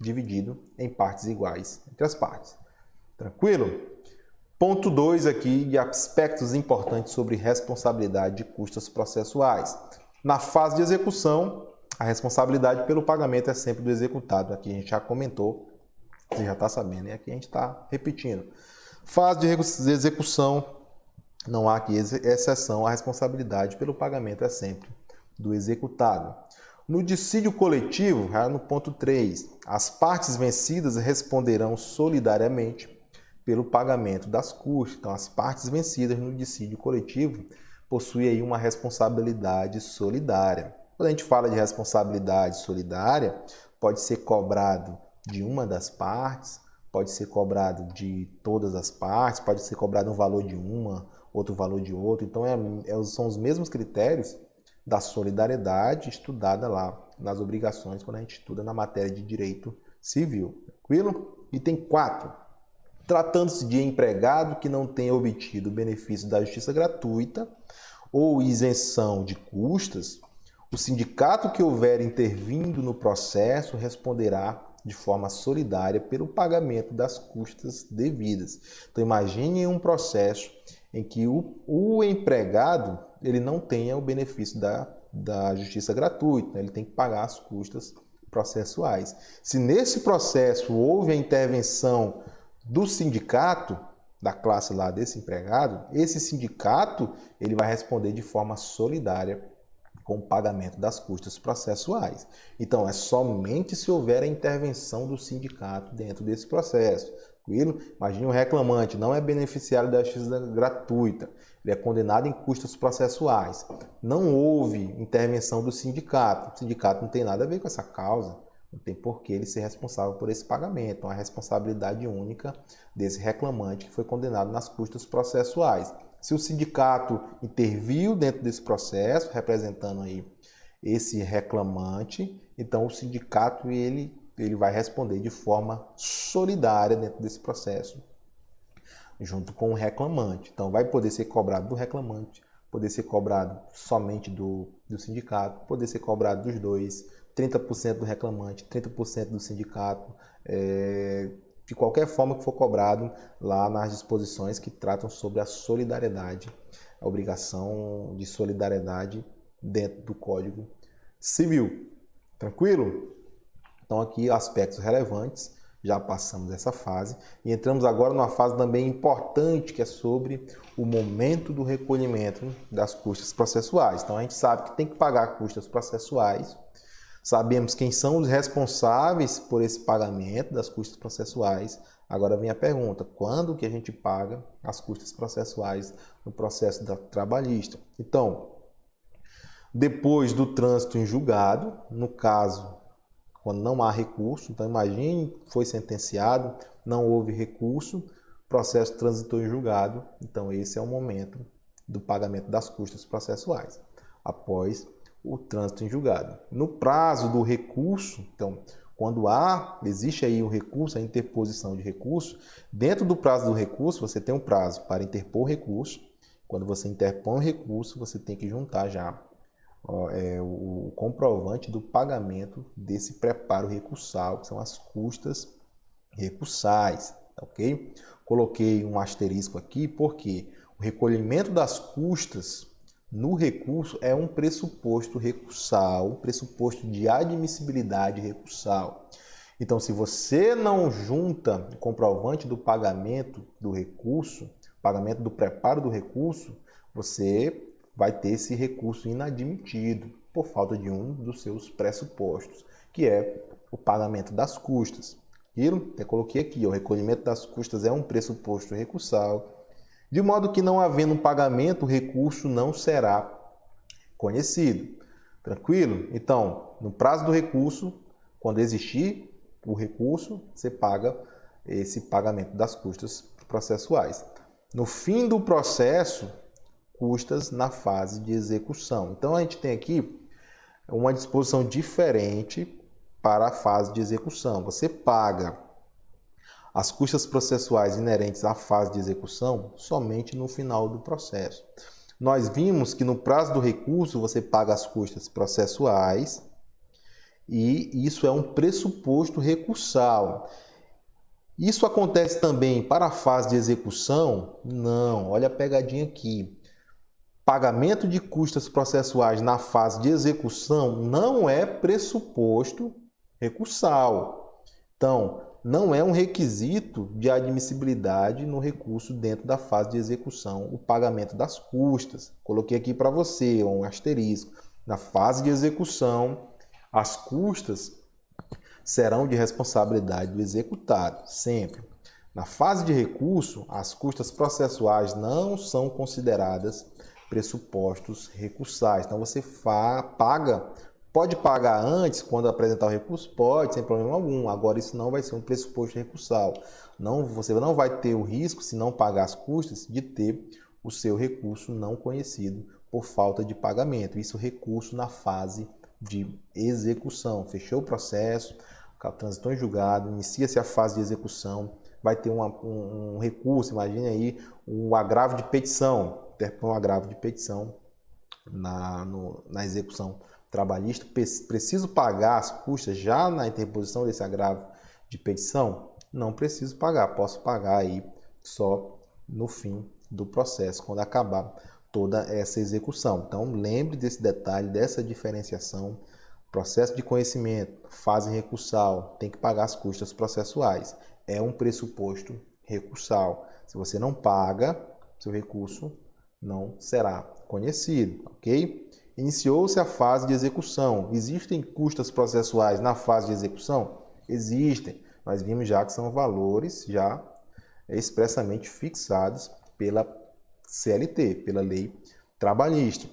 dividido em partes iguais entre as partes. Tranquilo? Ponto 2 aqui de aspectos importantes sobre responsabilidade de custas processuais. Na fase de execução, a responsabilidade pelo pagamento é sempre do executado. Aqui a gente já comentou, você já está sabendo, e aqui a gente está repetindo. Fase de execução, não há aqui exceção, a responsabilidade pelo pagamento é sempre do executado. No dissídio coletivo, no ponto 3, as partes vencidas responderão solidariamente pelo pagamento das custas. Então, as partes vencidas no dissídio coletivo possuem aí uma responsabilidade solidária. Quando a gente fala de responsabilidade solidária, pode ser cobrado de uma das partes, pode ser cobrado de todas as partes, pode ser cobrado um valor de uma, outro valor de outro. Então, são os mesmos critérios da solidariedade estudada lá nas obrigações quando a gente estuda na matéria de direito civil. Tranquilo? Item 4. Tratando-se de empregado que não tenha obtido o benefício da justiça gratuita ou isenção de custas, o sindicato que houver intervindo no processo responderá de forma solidária pelo pagamento das custas devidas. Então, imagine um processo em que o empregado ele não tenha o benefício da justiça gratuita, ele tem que pagar as custas processuais. Se nesse processo houve a intervenção do sindicato, da classe lá desse empregado, esse sindicato ele vai responder de forma solidária com o pagamento das custas processuais. Então, é somente se houver a intervenção do sindicato dentro desse processo. Tranquilo? Imagine um reclamante, não é beneficiário da justiça gratuita, ele é condenado em custas processuais. Não houve intervenção do sindicato, o sindicato não tem nada a ver com essa causa, não tem por que ele ser responsável por esse pagamento. Então, a responsabilidade única desse reclamante que foi condenado nas custas processuais. Se o sindicato interviu dentro desse processo, representando aí esse reclamante, então o sindicato ele vai responder de forma solidária dentro desse processo, junto com o reclamante. Então vai poder ser cobrado do reclamante, poder ser cobrado somente do sindicato, poder ser cobrado dos dois, 30% do reclamante, 30% do sindicato, de qualquer forma que for cobrado lá nas disposições que tratam sobre a solidariedade, a obrigação de solidariedade dentro do Código Civil. Tranquilo? Então aqui aspectos relevantes, já passamos essa fase e entramos agora numa fase também importante que é sobre o momento do recolhimento das custas processuais. Então a gente sabe que tem que pagar custas processuais. Sabemos quem são os responsáveis por esse pagamento das custas processuais. Agora vem a pergunta, quando que a gente paga as custas processuais no processo trabalhista? Então, depois do trânsito em julgado, no caso, quando não há recurso, então imagine, foi sentenciado, não houve recurso, processo transitou em julgado, então esse é o momento do pagamento das custas processuais, após o trânsito em julgado. No prazo do recurso, então, quando existe aí o recurso, a interposição de recurso, dentro do prazo do recurso, você tem um prazo para interpor recurso. Quando você interpõe o recurso, você tem que juntar já o comprovante do pagamento desse preparo recursal, que são as custas recursais, ok? Coloquei um asterisco aqui porque o recolhimento das custas no recurso é um pressuposto recursal, um pressuposto de admissibilidade recursal. Então, se você não junta o comprovante do pagamento do recurso, pagamento do preparo do recurso, você vai ter esse recurso inadmitido por falta de um dos seus pressupostos, que é o pagamento das custas. Viram? Eu coloquei aqui, o recolhimento das custas é um pressuposto recursal, de modo que não havendo um pagamento, o recurso não será conhecido. Tranquilo? Então, no prazo do recurso, quando existir o recurso, você paga esse pagamento das custas processuais. No fim do processo, custas na fase de execução. Então, a gente tem aqui uma disposição diferente para a fase de execução. Você paga as custas processuais inerentes à fase de execução somente no final do processo. Nós vimos que no prazo do recurso você paga as custas processuais e isso é um pressuposto recursal. Isso acontece também para a fase de execução? Não, olha a pegadinha aqui. Pagamento de custas processuais na fase de execução não é pressuposto recursal. Então, não é um requisito de admissibilidade no recurso dentro da fase de execução o pagamento das custas. Coloquei aqui para você um asterisco. Na fase de execução, as custas serão de responsabilidade do executado, sempre. Na fase de recurso, as custas processuais não são consideradas pressupostos recursais. Então você pode pagar antes, quando apresentar o recurso? Pode, sem problema algum. Agora isso não vai ser um pressuposto recursal. Você não vai ter o risco, se não pagar as custas, de ter o seu recurso não conhecido por falta de pagamento. Isso recurso na fase de execução. Fechou o processo, transitou em julgado, inicia-se a fase de execução, vai ter um recurso, imagine aí um agravo de petição, um agravo de petição na execução trabalhista. Preciso pagar as custas já na interposição desse agravo de petição? Não preciso pagar, posso pagar aí só no fim do processo, quando acabar toda essa execução. Então lembre desse detalhe, dessa diferenciação. Processo de conhecimento, fase recursal, tem que pagar as custas processuais. É um pressuposto recursal. Se você não paga, seu recurso não será conhecido, ok? Iniciou-se a fase de execução. Existem custas processuais na fase de execução? Existem. Nós vimos já que são valores já expressamente fixados pela CLT, pela lei trabalhista.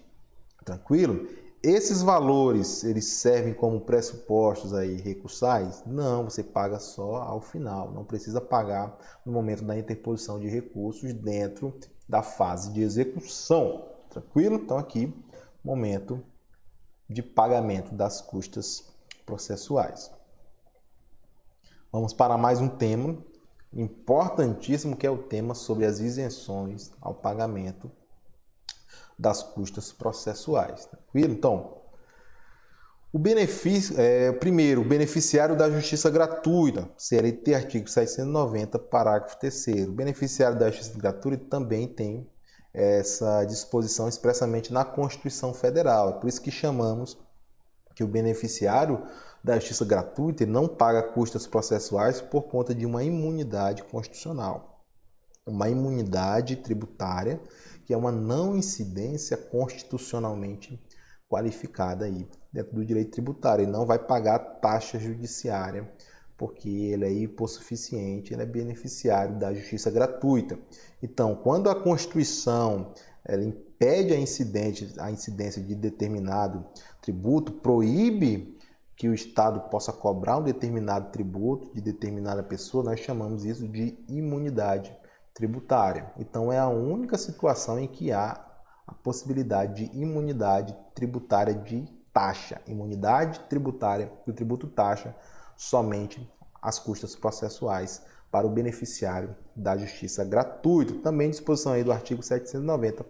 Tranquilo? Esses valores, eles servem como pressupostos aí recursais? Não, você paga só ao final, não precisa pagar no momento da interposição de recursos dentro da fase de execução. Tranquilo? Então aqui, momento de pagamento das custas processuais. Vamos para mais um tema importantíssimo, que é o tema sobre as isenções ao pagamento das custas processuais. Tranquilo? Então, primeiro, o beneficiário da justiça gratuita, CLT, artigo 790, parágrafo 3º. O beneficiário da justiça gratuita também tem essa disposição expressamente na Constituição Federal. É por isso que chamamos que o beneficiário da justiça gratuita não paga custas processuais por conta de uma imunidade constitucional. Uma imunidade tributária, que é uma não incidência constitucionalmente qualificada aí dentro do direito tributário. Ele não vai pagar taxa judiciária, porque ele é hipossuficiente, ele é beneficiário da justiça gratuita. Então, quando a Constituição ela impede a incidência de determinado tributo, proíbe que o Estado possa cobrar um determinado tributo de determinada pessoa, nós chamamos isso de imunidade tributária. Então, é a única situação em que há a possibilidade de imunidade tributária de taxa. Imunidade tributária do tributo taxa somente as custas processuais para o beneficiário da justiça gratuita. Também disposição aí do artigo 790,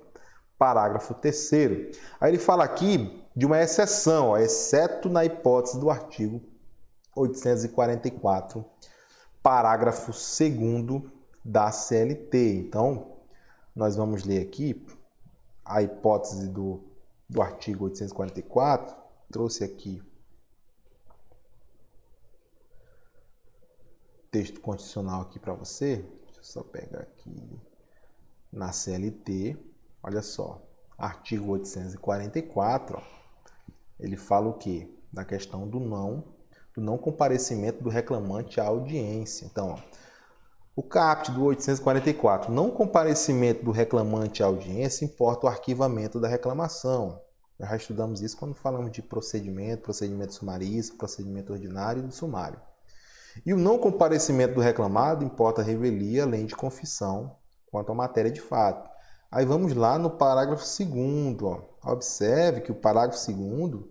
parágrafo 3º. Aí ele fala aqui de uma exceção, exceto na hipótese do artigo 844, parágrafo 2º da CLT. Então, nós vamos ler aqui a hipótese do artigo 844, trouxe aqui texto constitucional aqui para você. Deixa eu só pegar aqui na CLT. Olha só, artigo 844, ó, ele fala o quê? Da questão do não comparecimento do reclamante à audiência. Então, ó, o caput do 844, não comparecimento do reclamante à audiência importa o arquivamento da reclamação. Nós já estudamos isso quando falamos de procedimento sumarístico, procedimento ordinário e do sumário. E o não comparecimento do reclamado importa a revelia, além de confissão, quanto à matéria de fato. Aí vamos lá no parágrafo 2º. Observe que o parágrafo 2º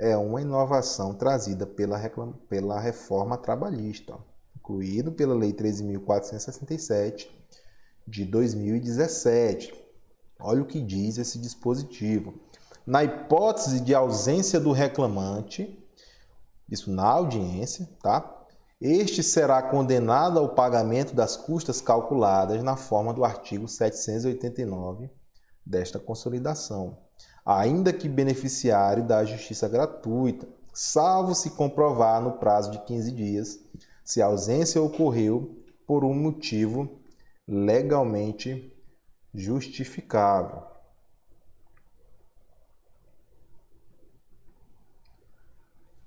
é uma inovação trazida pela reforma trabalhista, incluído pela Lei 13.467 de 2017. Olha o que diz esse dispositivo. Na hipótese de ausência do reclamante, isso na audiência, tá? Este será condenado ao pagamento das custas calculadas na forma do artigo 789 desta consolidação, ainda que beneficiário da justiça gratuita, salvo se comprovar no prazo de 15 dias se a ausência ocorreu por um motivo legalmente justificável.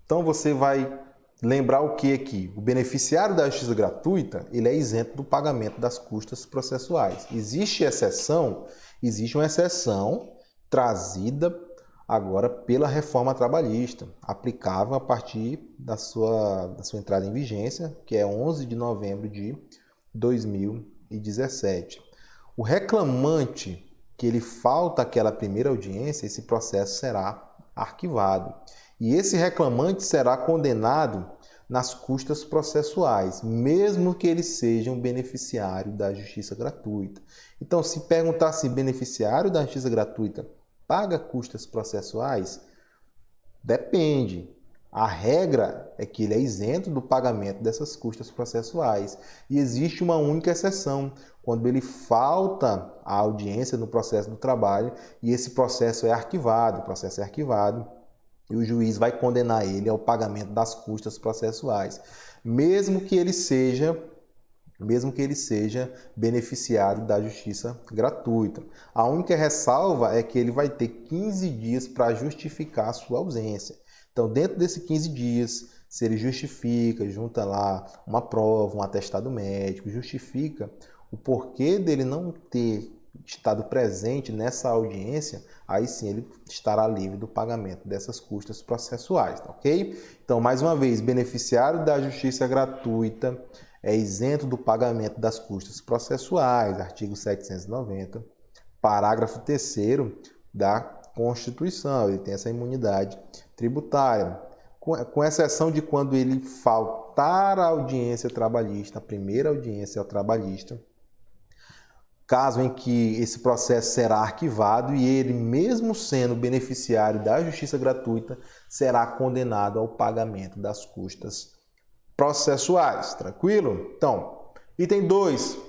Então você vai lembrar o que aqui? O beneficiário da justiça gratuita, ele é isento do pagamento das custas processuais. Existe uma exceção trazida agora pela reforma trabalhista, aplicável a partir da sua entrada em vigência, que é 11 de novembro de 2017. O reclamante que ele falta aquela primeira audiência, esse processo será arquivado. E esse reclamante será condenado nas custas processuais, mesmo que ele seja um beneficiário da justiça gratuita. Então, se perguntar se beneficiário da justiça gratuita paga custas processuais, depende. A regra é que ele é isento do pagamento dessas custas processuais. E existe uma única exceção, quando ele falta a audiência no processo do trabalho e esse processo é arquivado. O processo é arquivado e o juiz vai condenar ele ao pagamento das custas processuais, mesmo que ele seja beneficiário da justiça gratuita. A única ressalva é que ele vai ter 15 dias para justificar a sua ausência. Então, dentro desses 15 dias, se ele justifica, junta lá uma prova, um atestado médico, justifica o porquê dele não ter estado presente nessa audiência, aí sim ele estará livre do pagamento dessas custas processuais, tá ok? Então, mais uma vez, beneficiário da justiça gratuita é isento do pagamento das custas processuais, artigo 790, parágrafo 3º da Constituição, ele tem essa imunidade tributária, com exceção de quando ele faltar a audiência trabalhista, a primeira audiência trabalhista, caso em que esse processo será arquivado e ele, mesmo sendo beneficiário da justiça gratuita, será condenado ao pagamento das custas processuais. Tranquilo? Então, item 2.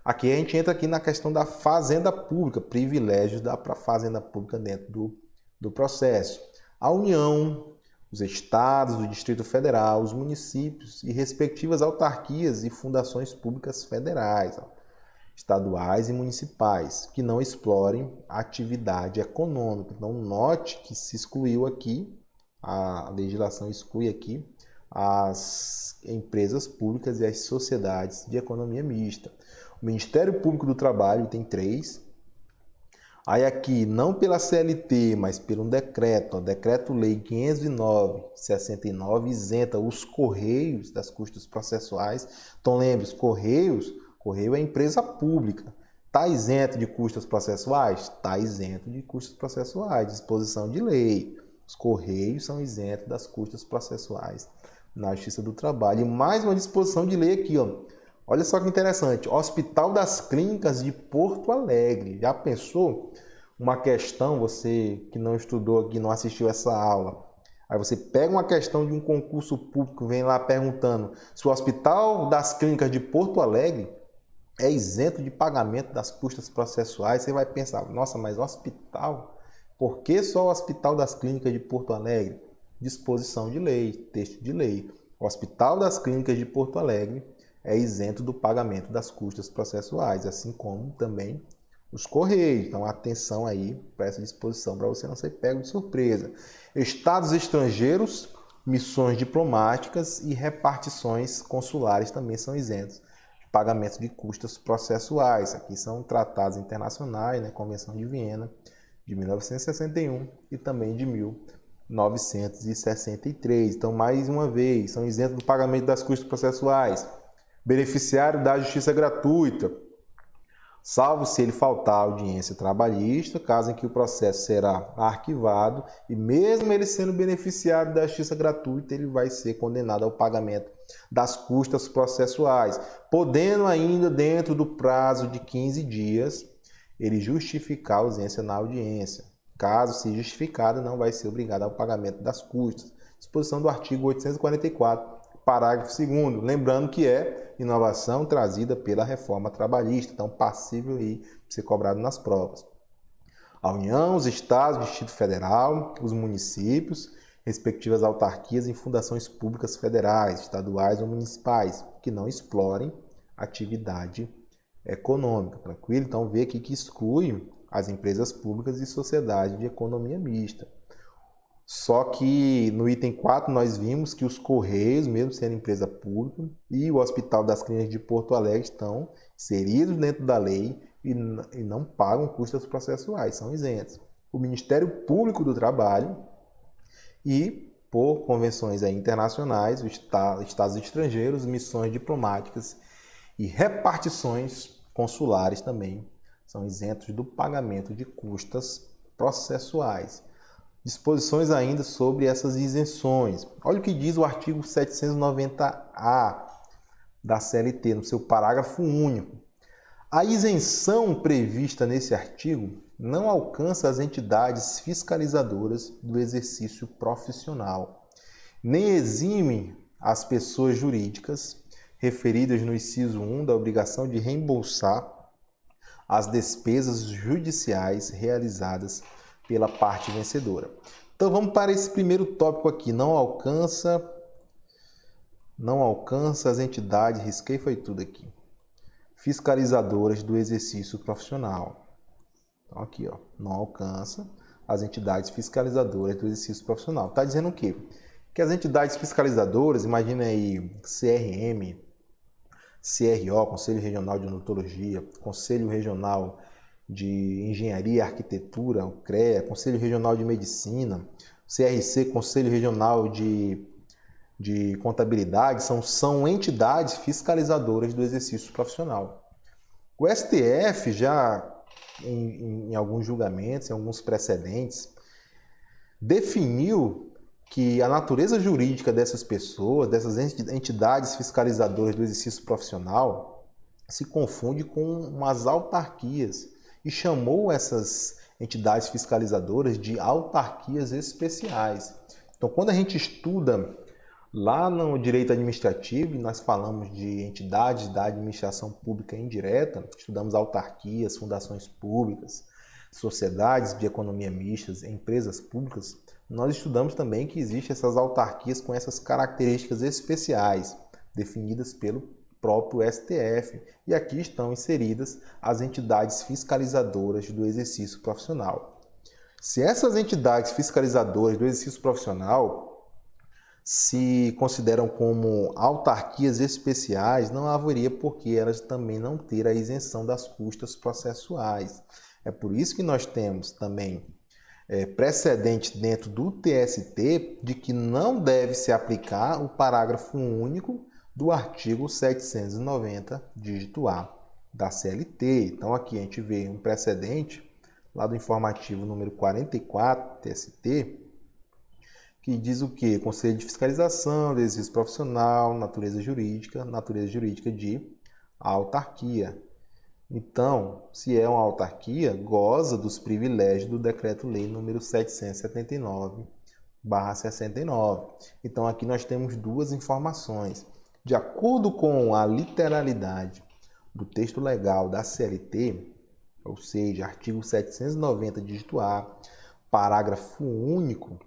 Aqui a gente entra aqui na questão da fazenda pública, privilégios da fazenda pública dentro do processo. A União, os estados, o Distrito Federal, os municípios e respectivas autarquias e fundações públicas federais, estaduais e municipais, que não explorem a atividade econômica. Então, note que se excluiu aqui, a legislação exclui aqui as empresas públicas e as sociedades de economia mista. O Ministério Público do Trabalho tem 3. Aí aqui, não pela CLT, mas por um decreto, Decreto-Lei 509/69, isenta os Correios das custas processuais. Então, lembre, os Correio é empresa pública. Está isento de custas processuais? Está isento de custas processuais, disposição de lei. Os Correios são isentos das custas processuais na Justiça do Trabalho. E mais uma disposição de lei aqui, ó. Olha só que interessante. Hospital das Clínicas de Porto Alegre. Já pensou uma questão, você que não estudou aqui, não assistiu essa aula, aí você pega uma questão de um concurso público, vem lá perguntando se o Hospital das Clínicas de Porto Alegre é isento de pagamento das custas processuais. Você vai pensar, nossa, mas o hospital? Por que só o Hospital das Clínicas de Porto Alegre? Disposição de lei, texto de lei. O Hospital das Clínicas de Porto Alegre é isento do pagamento das custas processuais, assim como também os Correios. Então, atenção aí para essa disposição, para você não ser pego de surpresa. Estados estrangeiros, missões diplomáticas e repartições consulares também são isentos de pagamento de custas processuais. Aqui são tratados internacionais, né? Convenção de Viena de 1961 e também de 1963. Então, mais uma vez, são isentos do pagamento das custas processuais. Beneficiário da justiça gratuita. salvo se ele faltar à audiência trabalhista, caso em que o processo será arquivado e mesmo ele sendo beneficiário da justiça gratuita, ele vai ser condenado ao pagamento das custas processuais, podendo ainda, dentro do prazo de 15 dias, ele justificar a ausência na audiência. Caso se justificada, não vai ser obrigado ao pagamento das custas. Disposição do artigo 844, parágrafo 2º. Lembrando que é inovação trazida pela reforma trabalhista, então passível de ser cobrado nas provas. A União, os Estados, o Distrito Federal, os municípios, respectivas autarquias e fundações públicas federais, estaduais ou municipais, que não explorem atividade econômica, tranquilo? Então, vê aqui que exclui as empresas públicas e sociedade de economia mista. Só que no item 4 nós vimos que os Correios, mesmo sendo empresa pública, e o Hospital das Clínicas de Porto Alegre estão inseridos dentro da lei e não pagam custas processuais, são isentos. O Ministério Público do Trabalho e, por convenções internacionais, os estados estrangeiros, missões diplomáticas e repartições consulares também são isentos do pagamento de custas processuais. Disposições ainda sobre essas isenções. Olha o que diz o artigo 790-A da CLT, no seu parágrafo único. A isenção prevista nesse artigo não alcança as entidades fiscalizadoras do exercício profissional, nem exime as pessoas jurídicas referidas no inciso 1 da obrigação de reembolsar as despesas judiciais realizadas pela parte vencedora. Então vamos para esse primeiro tópico aqui, não alcança as entidades, risquei foi tudo aqui, fiscalizadoras do exercício profissional. Então aqui, ó, não alcança as entidades fiscalizadoras do exercício profissional. Está dizendo o quê? Que as entidades fiscalizadoras, imagina aí CRM, CRO, Conselho Regional de Odontologia, Conselho Regional de Engenharia e Arquitetura, o CREA, Conselho Regional de Medicina, CRC, Conselho Regional de Contabilidade, são entidades fiscalizadoras do exercício profissional. O STF já, em alguns julgamentos, em alguns precedentes, definiu que a natureza jurídica dessas pessoas, dessas entidades fiscalizadoras do exercício profissional, se confunde com umas autarquias e chamou essas entidades fiscalizadoras de autarquias especiais. Então, quando a gente estuda lá no direito administrativo, nós falamos de entidades da administração pública indireta, estudamos autarquias, fundações públicas, sociedades de economia mistas, empresas públicas, nós estudamos também que existem essas autarquias com essas características especiais, definidas pelo próprio STF, e aqui estão inseridas as entidades fiscalizadoras do exercício profissional. Se essas entidades fiscalizadoras do exercício profissional se consideram como autarquias especiais, não haveria por que elas também não ter a isenção das custas processuais. É por isso que nós temos também precedente dentro do TST de que não deve se aplicar o parágrafo único do artigo 790, dígito A, da CLT. Então, aqui a gente vê um precedente lá do informativo número 44, TST, que diz o quê? Conselho de Fiscalização do Exercício Profissional, natureza jurídica de autarquia. Então, se é uma autarquia, goza dos privilégios do Decreto-Lei número 779/69. Então, aqui nós temos duas informações. De acordo com a literalidade do texto legal da CLT, ou seja, artigo 790, dígito A, parágrafo único,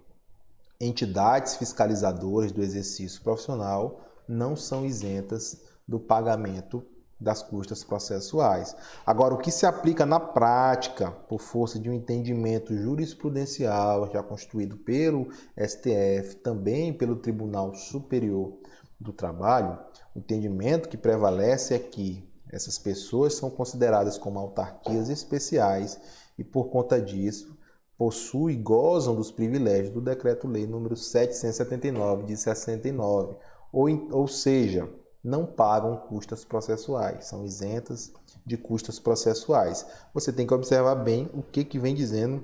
entidades fiscalizadoras do exercício profissional não são isentas do pagamento das custas processuais. Agora, o que se aplica na prática, por força de um entendimento jurisprudencial já constituído pelo STF, também pelo Tribunal Superior do Trabalho, o entendimento que prevalece é que essas pessoas são consideradas como autarquias especiais e, por conta disso, possuem e gozam dos privilégios do Decreto-Lei número 779 de 69, ou seja, não pagam custas processuais, são isentas de custas processuais. Você tem que observar bem o que vem dizendo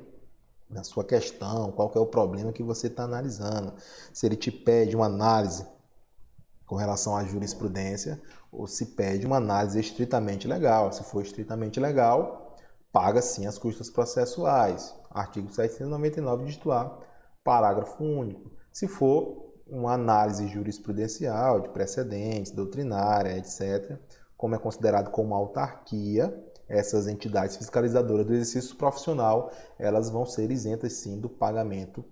na sua questão, qual que é o problema que você está analisando. Se ele te pede uma análise com relação à jurisprudência, ou se pede uma análise estritamente legal. Se for estritamente legal, paga sim as custas processuais. Artigo 799, dígito A, parágrafo único. Se for uma análise jurisprudencial, de precedentes, doutrinária, etc., como é considerado como autarquia, essas entidades fiscalizadoras do exercício profissional, elas vão ser isentas sim do pagamento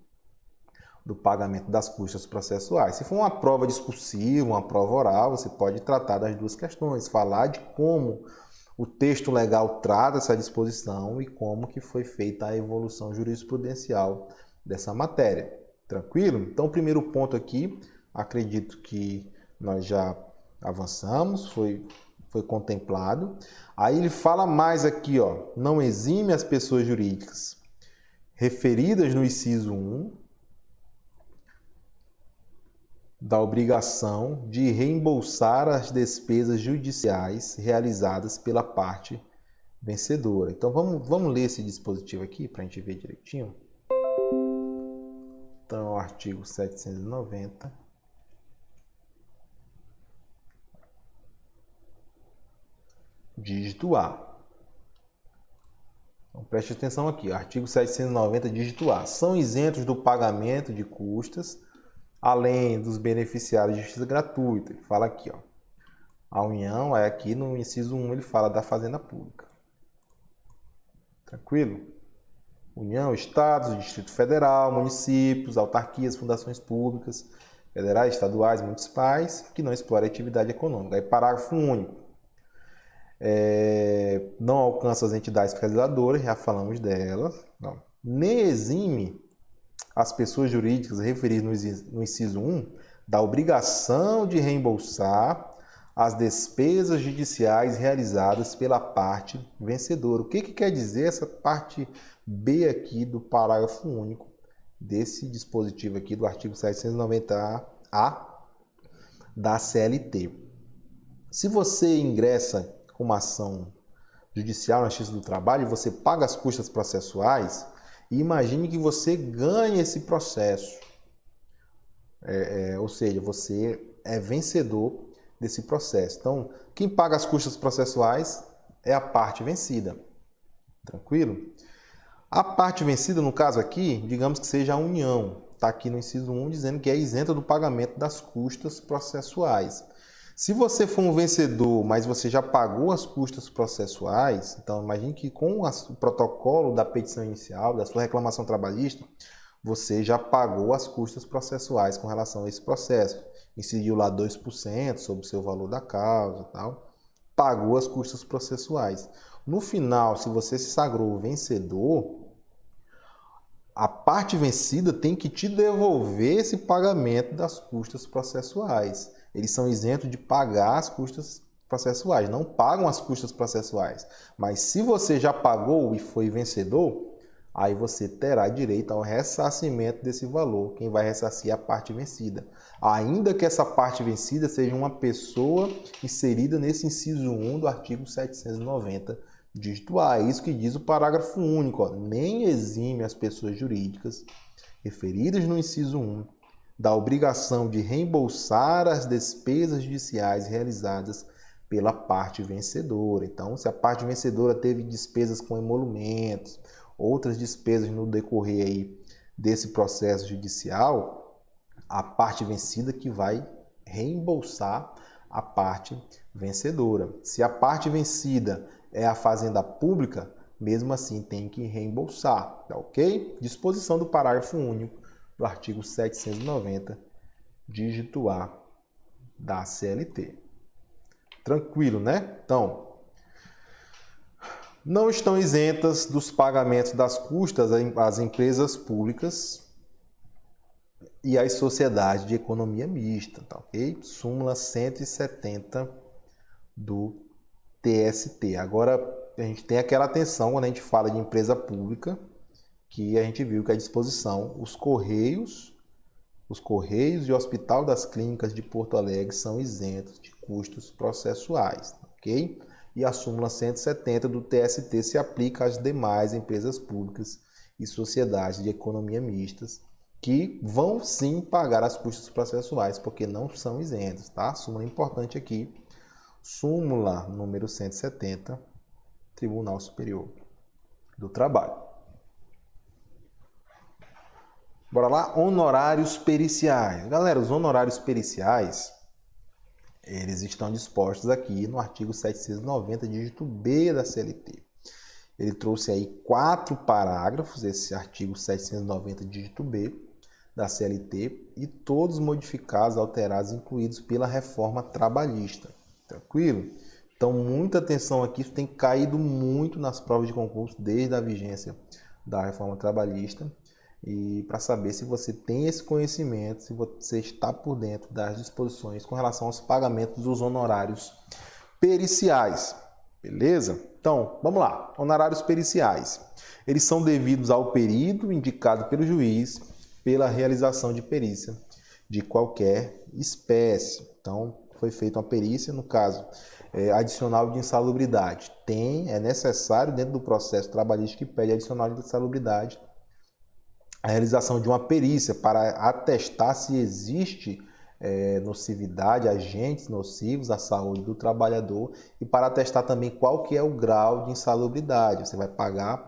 das custas processuais. Se for uma prova discursiva, uma prova oral, você pode tratar das duas questões, falar de como o texto legal trata essa disposição e como que foi feita a evolução jurisprudencial dessa matéria. Tranquilo? Então, o primeiro ponto aqui, acredito que nós já avançamos, foi contemplado. Aí ele fala mais aqui, ó, não exime as pessoas jurídicas referidas no inciso 1 da obrigação de reembolsar as despesas judiciais realizadas pela parte vencedora. Então, vamos ler esse dispositivo aqui para a gente ver direitinho. Então, artigo 790. Dígito A. Então, preste atenção aqui. Artigo 790, dígito A. São isentos do pagamento de custas, além dos beneficiários de justiça gratuita. Ele fala aqui, ó. A União, aí aqui no inciso 1, ele fala da Fazenda Pública. Tranquilo? União, Estados, Distrito Federal, municípios, autarquias, fundações públicas, federais, estaduais, municipais, que não exploram a atividade econômica. Aí, parágrafo único. Não alcança as entidades fiscalizadoras, já falamos delas. Não. Nem exime as pessoas jurídicas referidas no inciso 1 da obrigação de reembolsar as despesas judiciais realizadas pela parte vencedora. O que quer dizer essa parte B aqui do parágrafo único desse dispositivo aqui do artigo 790-A da CLT? Se você ingressa com uma ação judicial na Justiça do Trabalho e você paga as custas processuais, e imagine que você ganha esse processo. Ou seja, você é vencedor desse processo. Então, quem paga as custas processuais é a parte vencida. Tranquilo? A parte vencida, no caso aqui, digamos que seja a União. Está aqui no inciso 1 dizendo que é isenta do pagamento das custas processuais. Se você for um vencedor, mas você já pagou as custas processuais, então imagine que com o protocolo da petição inicial, da sua reclamação trabalhista, você já pagou as custas processuais com relação a esse processo. Incidiu lá 2% sobre o seu valor da causa, tal. Pagou as custas processuais. No final, se você se sagrou vencedor, a parte vencida tem que te devolver esse pagamento das custas processuais. Eles são isentos de pagar as custas processuais, não pagam as custas processuais. Mas se você já pagou e foi vencedor, aí você terá direito ao ressarcimento desse valor. Quem vai ressarcir é a parte vencida. Ainda que essa parte vencida seja uma pessoa inserida nesse inciso 1 do artigo 790, dígito A. É isso que diz o parágrafo único. Ó. Nem exime as pessoas jurídicas referidas no inciso 1 da obrigação de reembolsar as despesas judiciais realizadas pela parte vencedora. Então, se a parte vencedora teve despesas com emolumentos, outras despesas no decorrer aí desse processo judicial, a parte vencida que vai reembolsar a parte vencedora. Se a parte vencida é a Fazenda Pública, mesmo assim tem que reembolsar, tá ok? Disposição do parágrafo único do artigo 790, dígito A da CLT. Tranquilo, né? Então, não estão isentas dos pagamentos das custas as empresas públicas e as sociedades de economia mista, tá ok? Súmula 170 do TST. Agora, a gente tem aquela atenção quando a gente fala de empresa pública, que a gente viu que a disposição, os Correios Os Correios e o Hospital das Clínicas de Porto Alegre são isentos de custos processuais, ok? E a súmula 170 do TST se aplica às demais empresas públicas e sociedades de economia mistas, que vão sim pagar os custos processuais, porque não são isentos, tá? Súmula importante aqui, súmula número 170, Tribunal Superior do Trabalho. Bora lá, honorários periciais. Galera, os honorários periciais, eles estão dispostos aqui no artigo 790, dígito B da CLT. Ele trouxe aí 4 parágrafos, esse artigo 790, dígito B da CLT, e todos modificados, alterados, incluídos pela reforma trabalhista. Tranquilo? Então, muita atenção aqui, isso tem caído muito nas provas de concurso desde a vigência da reforma trabalhista. E para saber se você tem esse conhecimento, se você está por dentro das disposições com relação aos pagamentos dos honorários periciais. Beleza? Então, vamos lá. Honorários periciais. Eles são devidos ao perito indicado pelo juiz pela realização de perícia de qualquer espécie. Então, foi feita uma perícia, no caso, adicional de insalubridade. É necessário, dentro do processo trabalhista que pede adicional de insalubridade, a realização de uma perícia para atestar se existe nocividade, agentes nocivos à saúde do trabalhador, e para atestar também qual que é o grau de insalubridade. Você vai pagar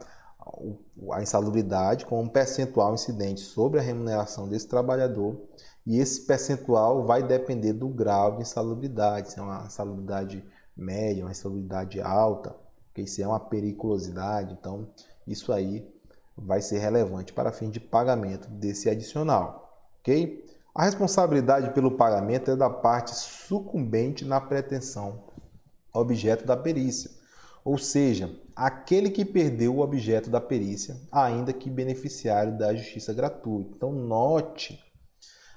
a insalubridade com um percentual incidente sobre a remuneração desse trabalhador, e esse percentual vai depender do grau de insalubridade, se é uma insalubridade média, uma insalubridade alta, porque se é uma periculosidade, então isso aí vai ser relevante para fim de pagamento desse adicional, ok? A responsabilidade pelo pagamento é da parte sucumbente na pretensão, objeto da perícia, ou seja, aquele que perdeu o objeto da perícia, ainda que beneficiário da justiça gratuita. Então, note,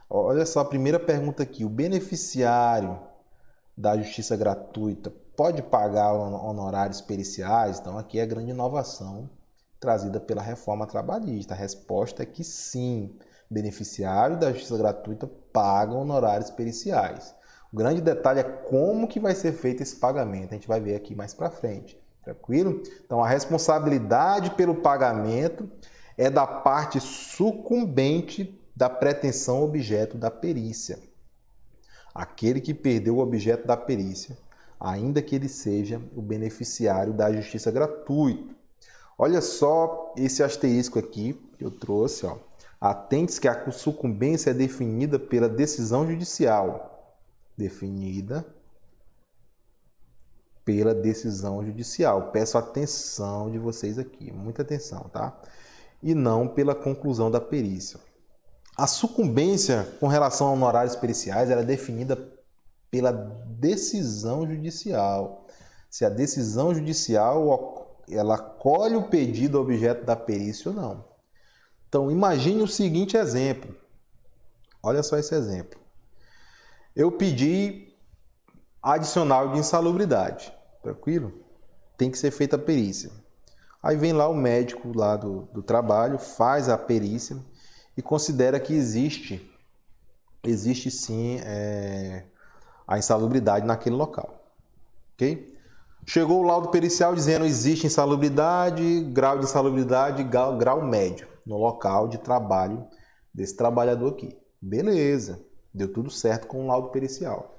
olha só a primeira pergunta aqui, o beneficiário da justiça gratuita pode pagar honorários periciais? Então, aqui é a grande inovação trazida pela reforma trabalhista. A resposta é que sim, beneficiário da justiça gratuita pagam honorários periciais. O grande detalhe é como que vai ser feito esse pagamento, a gente vai ver aqui mais para frente, tranquilo? Então, a responsabilidade pelo pagamento é da parte sucumbente da pretensão objeto da perícia. Aquele que perdeu o objeto da perícia, ainda que ele seja o beneficiário da justiça gratuita. Olha só esse asterisco aqui que eu trouxe, ó. Atente-se que a sucumbência é definida pela decisão judicial. Definida pela decisão judicial. Peço atenção de vocês aqui, muita atenção, tá? E não pela conclusão da perícia. A sucumbência com relação a honorários periciais ela é definida pela decisão judicial. Se a decisão judicial ela acolhe o pedido objeto da perícia ou não. Então, imagine o seguinte exemplo. Olha só esse exemplo. Eu pedi adicional de insalubridade, tranquilo? Tem que ser feita a perícia. Aí vem lá o médico lá do trabalho, faz a perícia e considera que existe sim a insalubridade naquele local, ok? Chegou o laudo pericial dizendo existe insalubridade, grau de insalubridade, grau médio no local de trabalho desse trabalhador aqui. Beleza, deu tudo certo com o laudo pericial.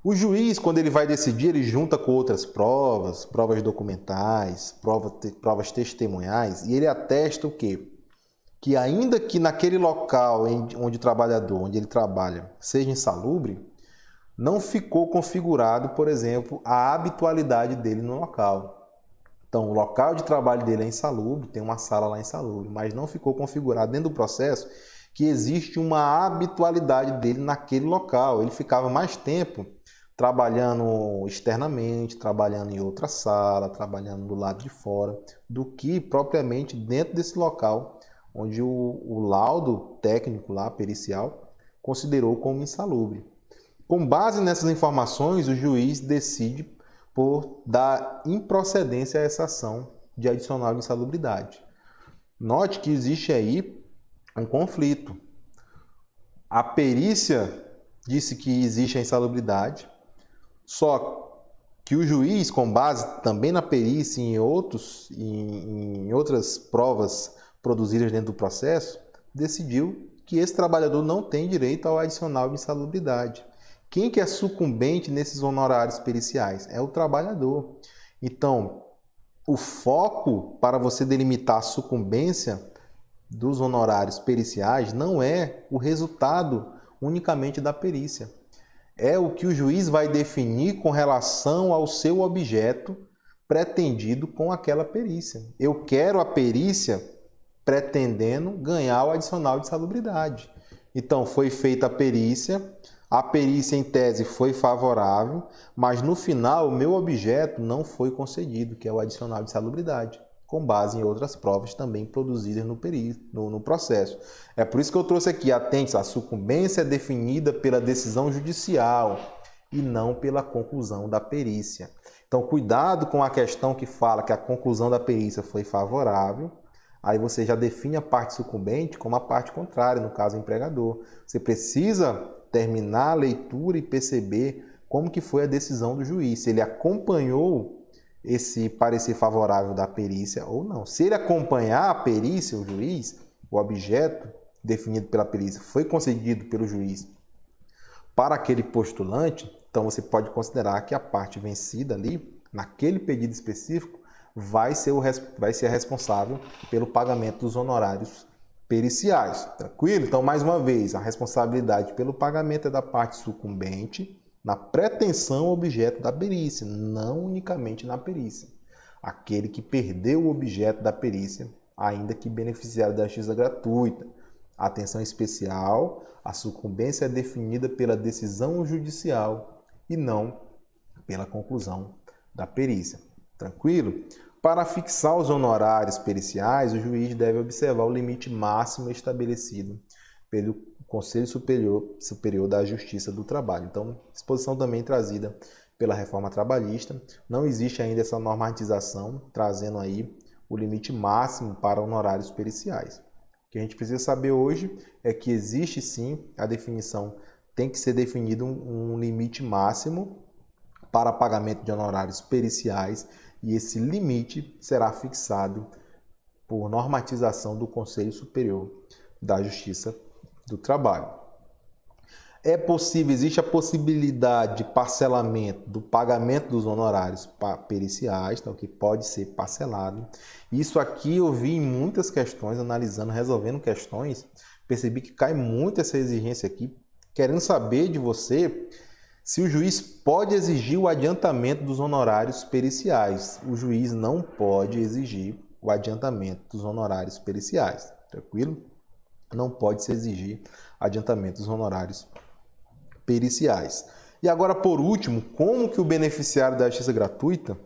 O juiz, quando ele vai decidir, ele junta com outras provas, provas documentais, provas testemunhais, e ele atesta o quê? Que ainda que naquele local onde o trabalhador, onde ele trabalha, seja insalubre, não ficou configurado, por exemplo, a habitualidade dele no local. Então, o local de trabalho dele é insalubre, tem uma sala lá insalubre, mas não ficou configurado dentro do processo que existe uma habitualidade dele naquele local. Ele ficava mais tempo trabalhando externamente, trabalhando em outra sala, trabalhando do lado de fora, do que propriamente dentro desse local, onde o laudo técnico lá, pericial, considerou como insalubre. Com base nessas informações, o juiz decide por dar improcedência a essa ação de adicional de insalubridade. Note que existe aí um conflito. A perícia disse que existe a insalubridade, só que o juiz, com base também na perícia e em outras provas produzidas dentro do processo, decidiu que esse trabalhador não tem direito ao adicional de insalubridade. Quem que é sucumbente nesses honorários periciais? É o trabalhador. Então, o foco para você delimitar a sucumbência dos honorários periciais não é o resultado unicamente da perícia. É o que o juiz vai definir com relação ao seu objeto pretendido com aquela perícia. Eu quero a perícia pretendendo ganhar o adicional de salubridade. Então, foi feita a perícia em tese foi favorável, mas no final o meu objeto não foi concedido, que é o adicional de salubridade, com base em outras provas também produzidas no processo. É por isso que eu trouxe aqui, atente, a sucumbência é definida pela decisão judicial e não pela conclusão da perícia. Então, cuidado com a questão que fala que a conclusão da perícia foi favorável, aí você já define a parte sucumbente como a parte contrária, no caso, o empregador. Você precisa terminar a leitura e perceber como que foi a decisão do juiz, se ele acompanhou esse parecer favorável da perícia ou não. Se ele acompanhar a perícia, o juiz, o objeto definido pela perícia foi concedido pelo juiz para aquele postulante, então você pode considerar que a parte vencida ali, naquele pedido específico, vai ser responsável pelo pagamento dos honorários periciais. Tranquilo? Então, mais uma vez, a responsabilidade pelo pagamento é da parte sucumbente, na pretensão objeto da perícia, não unicamente na perícia. Aquele que perdeu o objeto da perícia, ainda que beneficiário da justiça gratuita. Atenção especial, a sucumbência é definida pela decisão judicial e não pela conclusão da perícia. Tranquilo? Para fixar os honorários periciais, o juiz deve observar o limite máximo estabelecido pelo Conselho Superior da Justiça do Trabalho. Então, disposição também trazida pela reforma trabalhista. Não existe ainda essa normatização, trazendo aí o limite máximo para honorários periciais. O que a gente precisa saber hoje é que existe sim a definição, tem que ser definido um limite máximo para pagamento de honorários periciais e esse limite será fixado por normatização do Conselho Superior da Justiça do Trabalho. Existe a possibilidade de parcelamento do pagamento dos honorários periciais, então, que pode ser parcelado. Isso aqui eu vi em muitas questões, analisando, resolvendo questões, percebi que cai muito essa exigência aqui, querendo saber de você se o juiz pode exigir o adiantamento dos honorários periciais. O juiz não pode exigir o adiantamento dos honorários periciais, tranquilo? Não pode se exigir adiantamento dos honorários periciais. E agora, por último, como que o beneficiário da justiça gratuita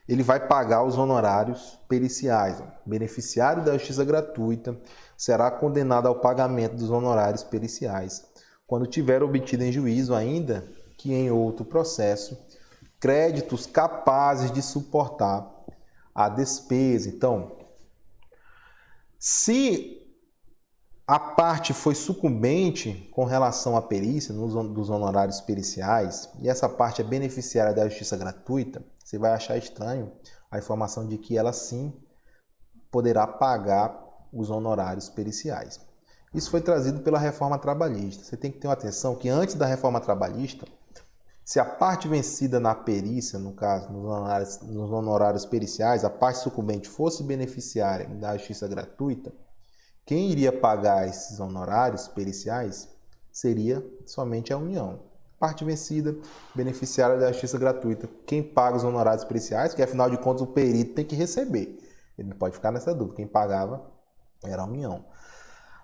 ele vai pagar os honorários periciais? O beneficiário da justiça gratuita será condenado ao pagamento dos honorários periciais quando tiver obtido em juízo, ainda que em outro processo, créditos capazes de suportar a despesa. Então, se a parte foi sucumbente com relação à perícia dos honorários periciais, e essa parte é beneficiária da justiça gratuita, você vai achar estranho a informação de que ela sim poderá pagar os honorários periciais. Isso foi trazido pela reforma trabalhista. Você tem que ter uma atenção que antes da reforma trabalhista, se a parte vencida na perícia, no caso, nos honorários periciais, a parte sucumbente fosse beneficiária da justiça gratuita, quem iria pagar esses honorários periciais seria somente a União. Parte vencida, beneficiária da justiça gratuita. Quem paga os honorários periciais, que afinal de contas o perito tem que receber. Ele não pode ficar nessa dúvida. Quem pagava era a União.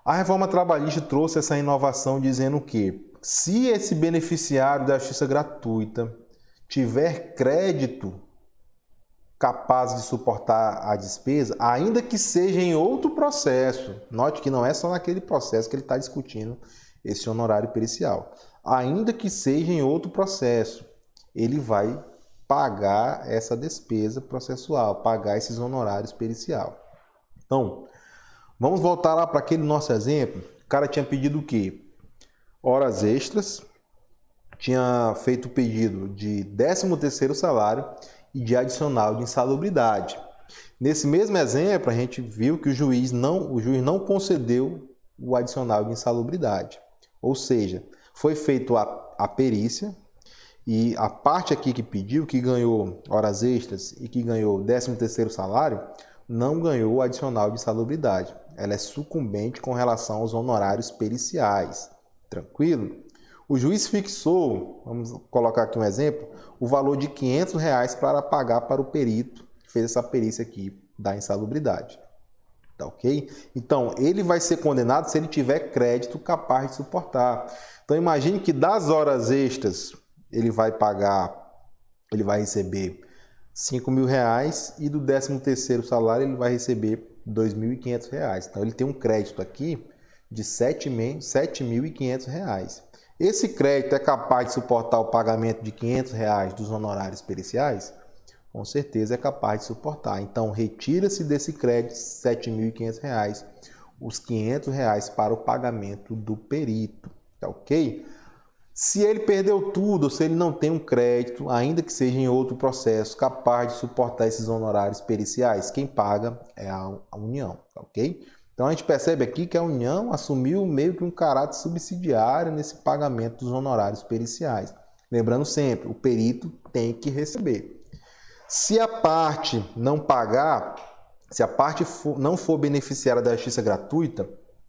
A reforma trabalhista trouxe essa inovação dizendo que se esse beneficiário da justiça gratuita tiver crédito capaz de suportar a despesa, ainda que seja em outro processo, note que não é só naquele processo que ele está discutindo esse honorário pericial, ainda que seja em outro processo, ele vai pagar essa despesa processual, pagar esses honorários pericial. Então, vamos voltar lá para aquele nosso exemplo. cara tinha pedido o quê? Horas extras, tinha feito o pedido de 13º salário e de adicional de insalubridade. Nesse mesmo exemplo, a gente viu que o juiz não concedeu o adicional de insalubridade. Ou seja, foi feita a perícia e a parte aqui que pediu, que ganhou horas extras e que ganhou 13º salário, não ganhou o adicional de insalubridade. Ela é sucumbente com relação aos honorários periciais. Tranquilo? O juiz fixou, vamos colocar aqui um exemplo, o valor de R$500 para pagar para o perito que fez essa perícia aqui da insalubridade. Tá ok? Então, ele vai ser condenado se ele tiver crédito capaz de suportar. Então, imagine que das horas extras, ele vai receber R$5.000 e do 13º salário ele vai receber R$2.500. Então, ele tem um crédito aqui de R$7.500. Esse crédito é capaz de suportar o pagamento de R$500 dos honorários periciais? Com certeza é capaz de suportar. Então, retira-se desse crédito R$7.500, os R$500 para o pagamento do perito. Tá ok? Se ele perdeu tudo, ou se ele não tem um crédito, ainda que seja em outro processo, capaz de suportar esses honorários periciais, quem paga é a União. Tá ok? Então, a gente percebe aqui que a União assumiu meio que um caráter subsidiário nesse pagamento dos honorários periciais. Lembrando sempre, o perito tem que receber. Se a parte não pagar, se a parte não for beneficiária da justiça gratuita,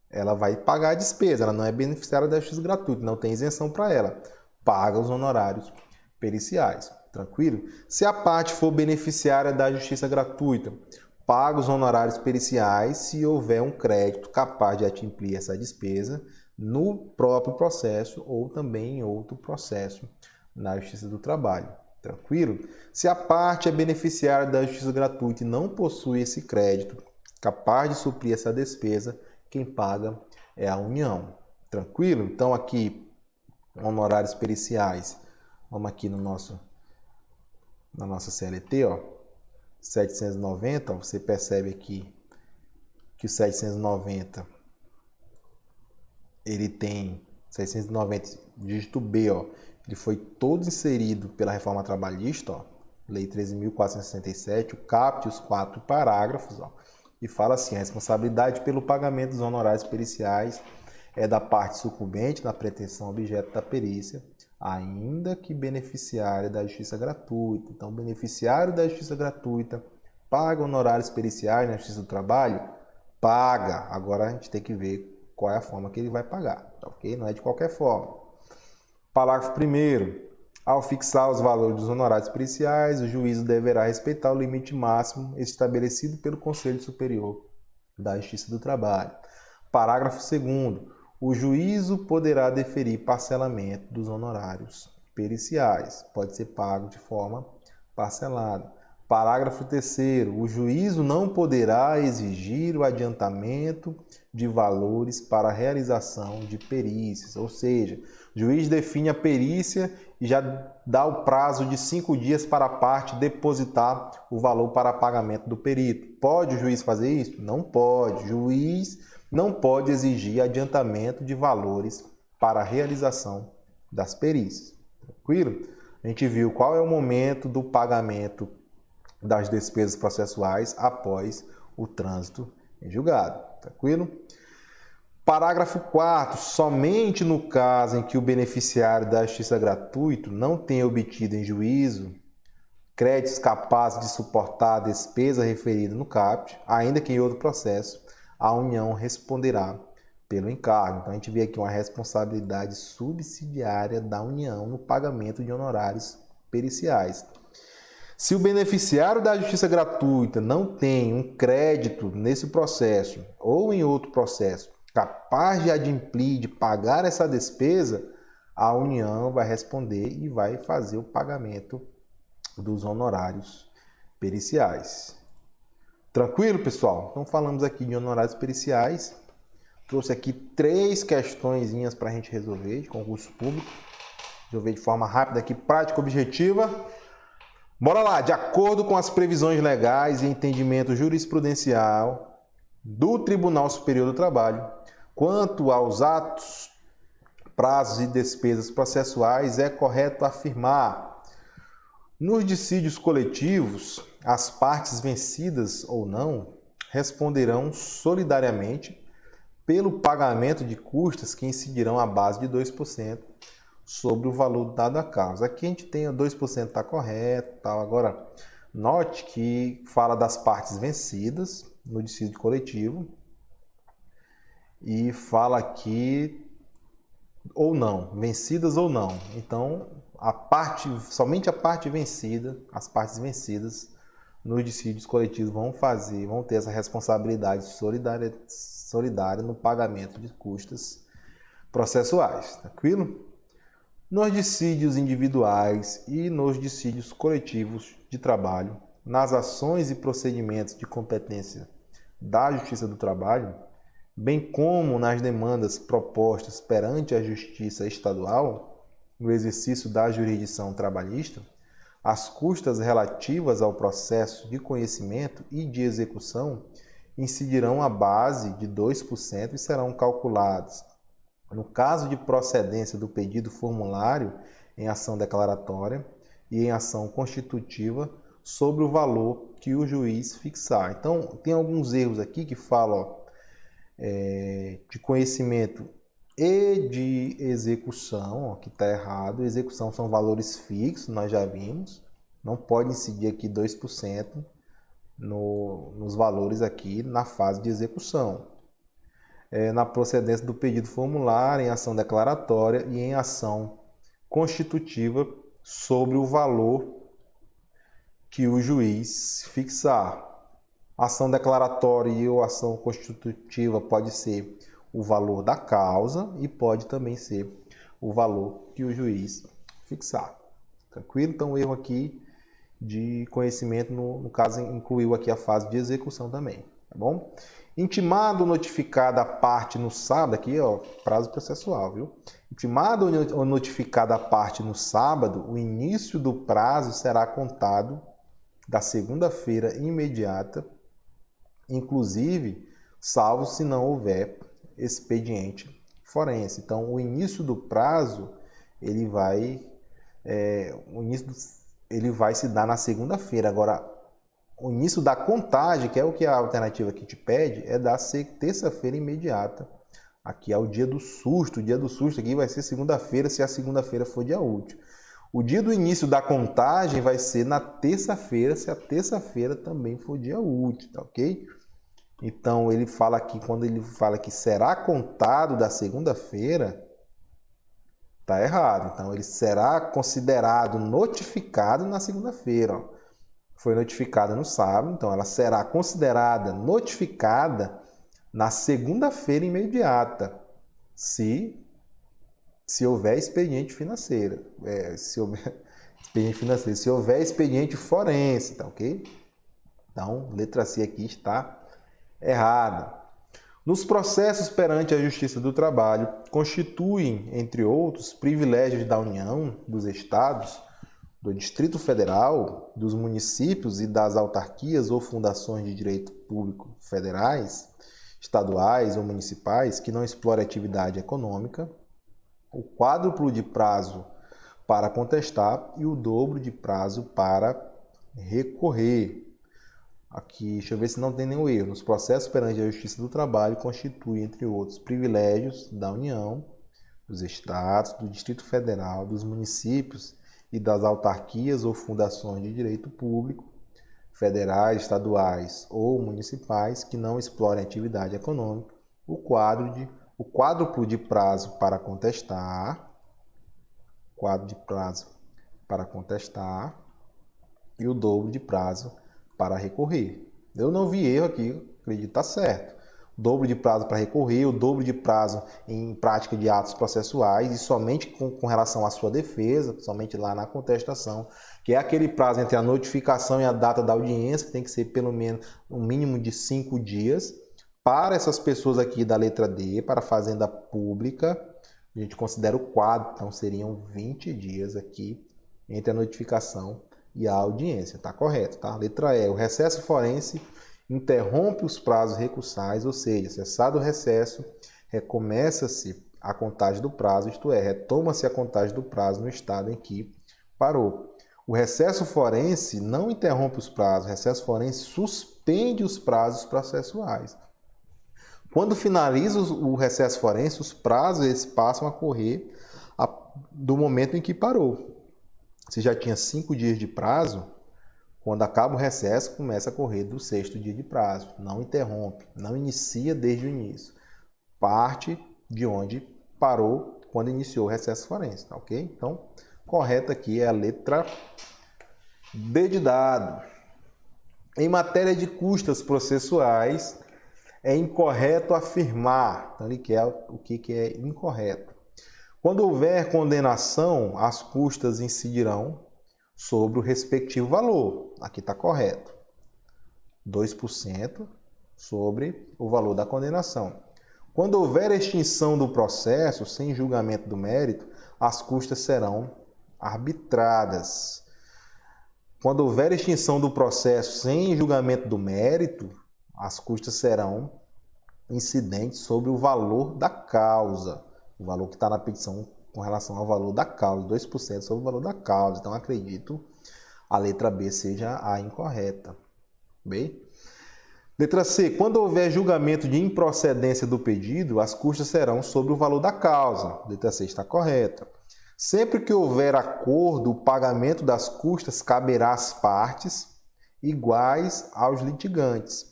ela vai pagar a despesa, ela não é beneficiária da justiça gratuita, não tem isenção para ela. Paga os honorários periciais, tranquilo? Se a parte for beneficiária da justiça gratuita, paga os honorários periciais se houver um crédito capaz de adquirir essa despesa no próprio processo ou também em outro processo na Justiça do Trabalho. Tranquilo? Se a parte é beneficiária da justiça gratuita e não possui esse crédito capaz de suprir essa despesa, quem paga é a União. Tranquilo? Então aqui, honorários periciais, vamos aqui na nossa CLT, ó, 790, ó, você percebe aqui que o 790 ele tem 690 dígito B, ó, ele foi todo inserido pela reforma trabalhista, ó, Lei 13.467, o caput, os 4 parágrafos, ó, e fala assim: a responsabilidade pelo pagamento dos honorários periciais é da parte sucumbente na pretensão objeto da perícia, ainda que beneficiária da justiça gratuita. Então, o beneficiário da justiça gratuita paga honorários periciais na Justiça do Trabalho? Paga. Agora a gente tem que ver qual é a forma que ele vai pagar, tá ok? Não é de qualquer forma. Parágrafo 1º. Ao fixar os valores dos honorários periciais, o juízo deverá respeitar o limite máximo estabelecido pelo Conselho Superior da Justiça do Trabalho. Parágrafo 2º. O juízo poderá deferir parcelamento dos honorários periciais. Pode ser pago de forma parcelada. Parágrafo 3º. O juízo não poderá exigir o adiantamento de valores para a realização de perícias. Ou seja, o juiz define a perícia e já dá o prazo de 5 dias para a parte depositar o valor para pagamento do perito. Pode o juiz fazer isso? Não pode. O juiz não pode exigir adiantamento de valores para a realização das perícias. Tranquilo? A gente viu qual é o momento do pagamento das despesas processuais após o trânsito em julgado. Tranquilo? Parágrafo 4º. Somente no caso em que o beneficiário da justiça gratuita não tenha obtido em juízo créditos capazes de suportar a despesa referida no caput, ainda que em outro processo, a União responderá pelo encargo. Então, a gente vê aqui uma responsabilidade subsidiária da União no pagamento de honorários periciais. Se o beneficiário da justiça gratuita não tem um crédito nesse processo ou em outro processo capaz de adimplir, de pagar essa despesa, a União vai responder e vai fazer o pagamento dos honorários periciais. Tranquilo, pessoal? Então falamos aqui de honorários periciais. Trouxe aqui 3 questõezinhas para a gente resolver de concurso público. Resolver de forma rápida aqui, prática, objetiva. Bora lá! De acordo com as previsões legais e entendimento jurisprudencial do Tribunal Superior do Trabalho, Quanto aos atos, prazos e despesas processuais, é correto afirmar: nos dissídios coletivos, as partes vencidas ou não responderão solidariamente pelo pagamento de custas que incidirão à base de 2% sobre o valor dado à causa. Aqui a gente tem 2% está correto, tal. Agora, note que fala das partes vencidas no dissídio coletivo e fala aqui ou não, vencidas ou não. Então, somente a parte vencida, as partes vencidas nos dissídios coletivos vão ter essa responsabilidade solidária no pagamento de custas processuais, tranquilo? Nos dissídios individuais e nos dissídios coletivos de trabalho, nas ações e procedimentos de competência da Justiça do Trabalho, bem como nas demandas propostas perante a Justiça Estadual, no exercício da jurisdição trabalhista, as custas relativas ao processo de conhecimento e de execução incidirão à base de 2% e serão calculadas, no caso de procedência do pedido formulário em ação declaratória e em ação constitutiva, sobre o valor que o juiz fixar. Então, tem alguns erros aqui que falam de conhecimento e de execução, que está errado. Execução são valores fixos, nós já vimos. Não pode incidir aqui 2% nos valores aqui na fase de execução. Na procedência do pedido formulário, em ação declaratória e em ação constitutiva sobre o valor que o juiz fixar. Ação declaratória ou ação constitutiva pode ser o valor da causa e pode também ser o valor que o juiz fixar. Tranquilo? Então, o erro aqui de conhecimento, no caso, incluiu aqui a fase de execução também, tá bom? Intimado ou notificada a parte no sábado, aqui ó, prazo processual, viu? Intimado ou notificada a parte no sábado, o início do prazo será contado da segunda-feira imediata, inclusive, salvo se não houver expediente forense. Então, o início do prazo, ele vai se dar na segunda-feira. Agora, o início da contagem, que é o que a alternativa aqui te pede, é da terça-feira imediata. Aqui é o dia do susto. O dia do susto aqui vai ser segunda-feira, se a segunda-feira for dia útil. O dia do início da contagem vai ser na terça-feira, se a terça-feira também for dia útil, tá ok? Então, ele fala aqui, quando ele fala que será contado da segunda-feira, tá errado. Então, ele será considerado notificado na segunda-feira, ó. Foi notificada no sábado, então ela será considerada notificada na segunda-feira imediata, se houver expediente financeiro. Se houver expediente forense, tá ok? Então, letra C aqui está errada. Nos processos perante a Justiça do Trabalho, constituem, entre outros, privilégios da União, dos Estados, do Distrito Federal, dos municípios e das autarquias ou fundações de direito público federais, estaduais ou municipais que não explorem atividade econômica, o quádruplo de prazo para contestar e o dobro de prazo para recorrer. Aqui, deixa eu ver se não tem nenhum erro. Nos processos perante a Justiça do Trabalho, constitui, entre outros, privilégios da União, dos Estados, do Distrito Federal, dos municípios e das autarquias ou fundações de direito público, federais, estaduais ou municipais, que não explorem atividade econômica, o quádruplo de prazo para contestar, e o dobro de prazo para recorrer. Eu não vi erro aqui, acredito que está certo. O dobro de prazo para recorrer, o dobro de prazo em prática de atos processuais e somente com relação à sua defesa, somente lá na contestação, que é aquele prazo entre a notificação e a data da audiência, que tem que ser pelo menos um mínimo de 5 dias. Para essas pessoas aqui da letra D, para a fazenda pública, a gente considera o quadro, então seriam 20 dias aqui entre a notificação e a audiência, tá correto, tá? Letra E, o recesso forense interrompe os prazos recursais, ou seja, cessado o recesso, recomeça-se a contagem do prazo, isto é, retoma-se a contagem do prazo no estado em que parou. O recesso forense não interrompe os prazos, o recesso forense suspende os prazos processuais. Quando finaliza o recesso forense, os prazos eles passam a correr do momento em que parou. Se já tinha 5 dias de prazo, quando acaba o recesso, começa a correr do 6º dia de prazo. Não interrompe, não inicia desde o início. Parte de onde parou quando iniciou o recesso forense, tá ok? Então, correta aqui é a letra D de dado. Em matéria de custas processuais, é incorreto afirmar. Então, ele quer o que é incorreto. Quando houver condenação, as custas incidirão sobre o respectivo valor. Aqui está correto. 2% sobre o valor da condenação. Quando houver extinção do processo, sem julgamento do mérito, as custas serão arbitradas. Quando houver extinção do processo sem julgamento do mérito, as custas serão incidentes sobre o valor da causa. O valor que está na petição com relação ao valor da causa, 2% sobre o valor da causa. Então, acredito a letra B seja a incorreta. Bem? Letra C. Quando houver julgamento de improcedência do pedido, as custas serão sobre o valor da causa. Letra C está correta. Sempre que houver acordo, o pagamento das custas caberá às partes iguais aos litigantes.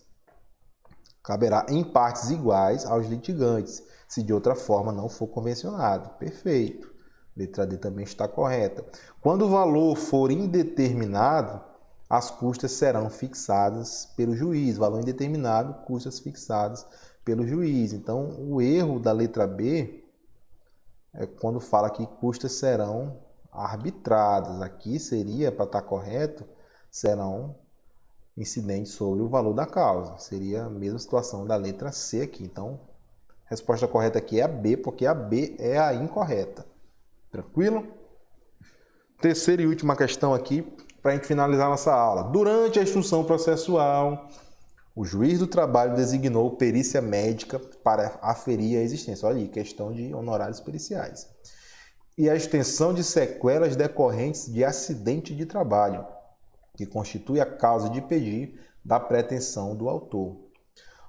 Caberá em partes iguais aos litigantes, se de outra forma não for convencionado. Perfeito. Letra D também está correta. Quando o valor for indeterminado, as custas serão fixadas pelo juiz. Valor indeterminado, custas fixadas pelo juiz. Então, o erro da letra B é quando fala que custas serão arbitradas. Aqui seria, para estar correto, serão incidentes sobre o valor da causa. Seria a mesma situação da letra C aqui. Então, a resposta correta aqui é a B, porque a B é a incorreta. Tranquilo? Terceira e última questão aqui, para a gente finalizar nossa aula. Durante a instrução processual, o juiz do trabalho designou perícia médica para aferir a existência. Olha aí, questão de honorários periciais. E a extensão de sequelas decorrentes de acidente de trabalho, que constitui a causa de pedir da pretensão do autor.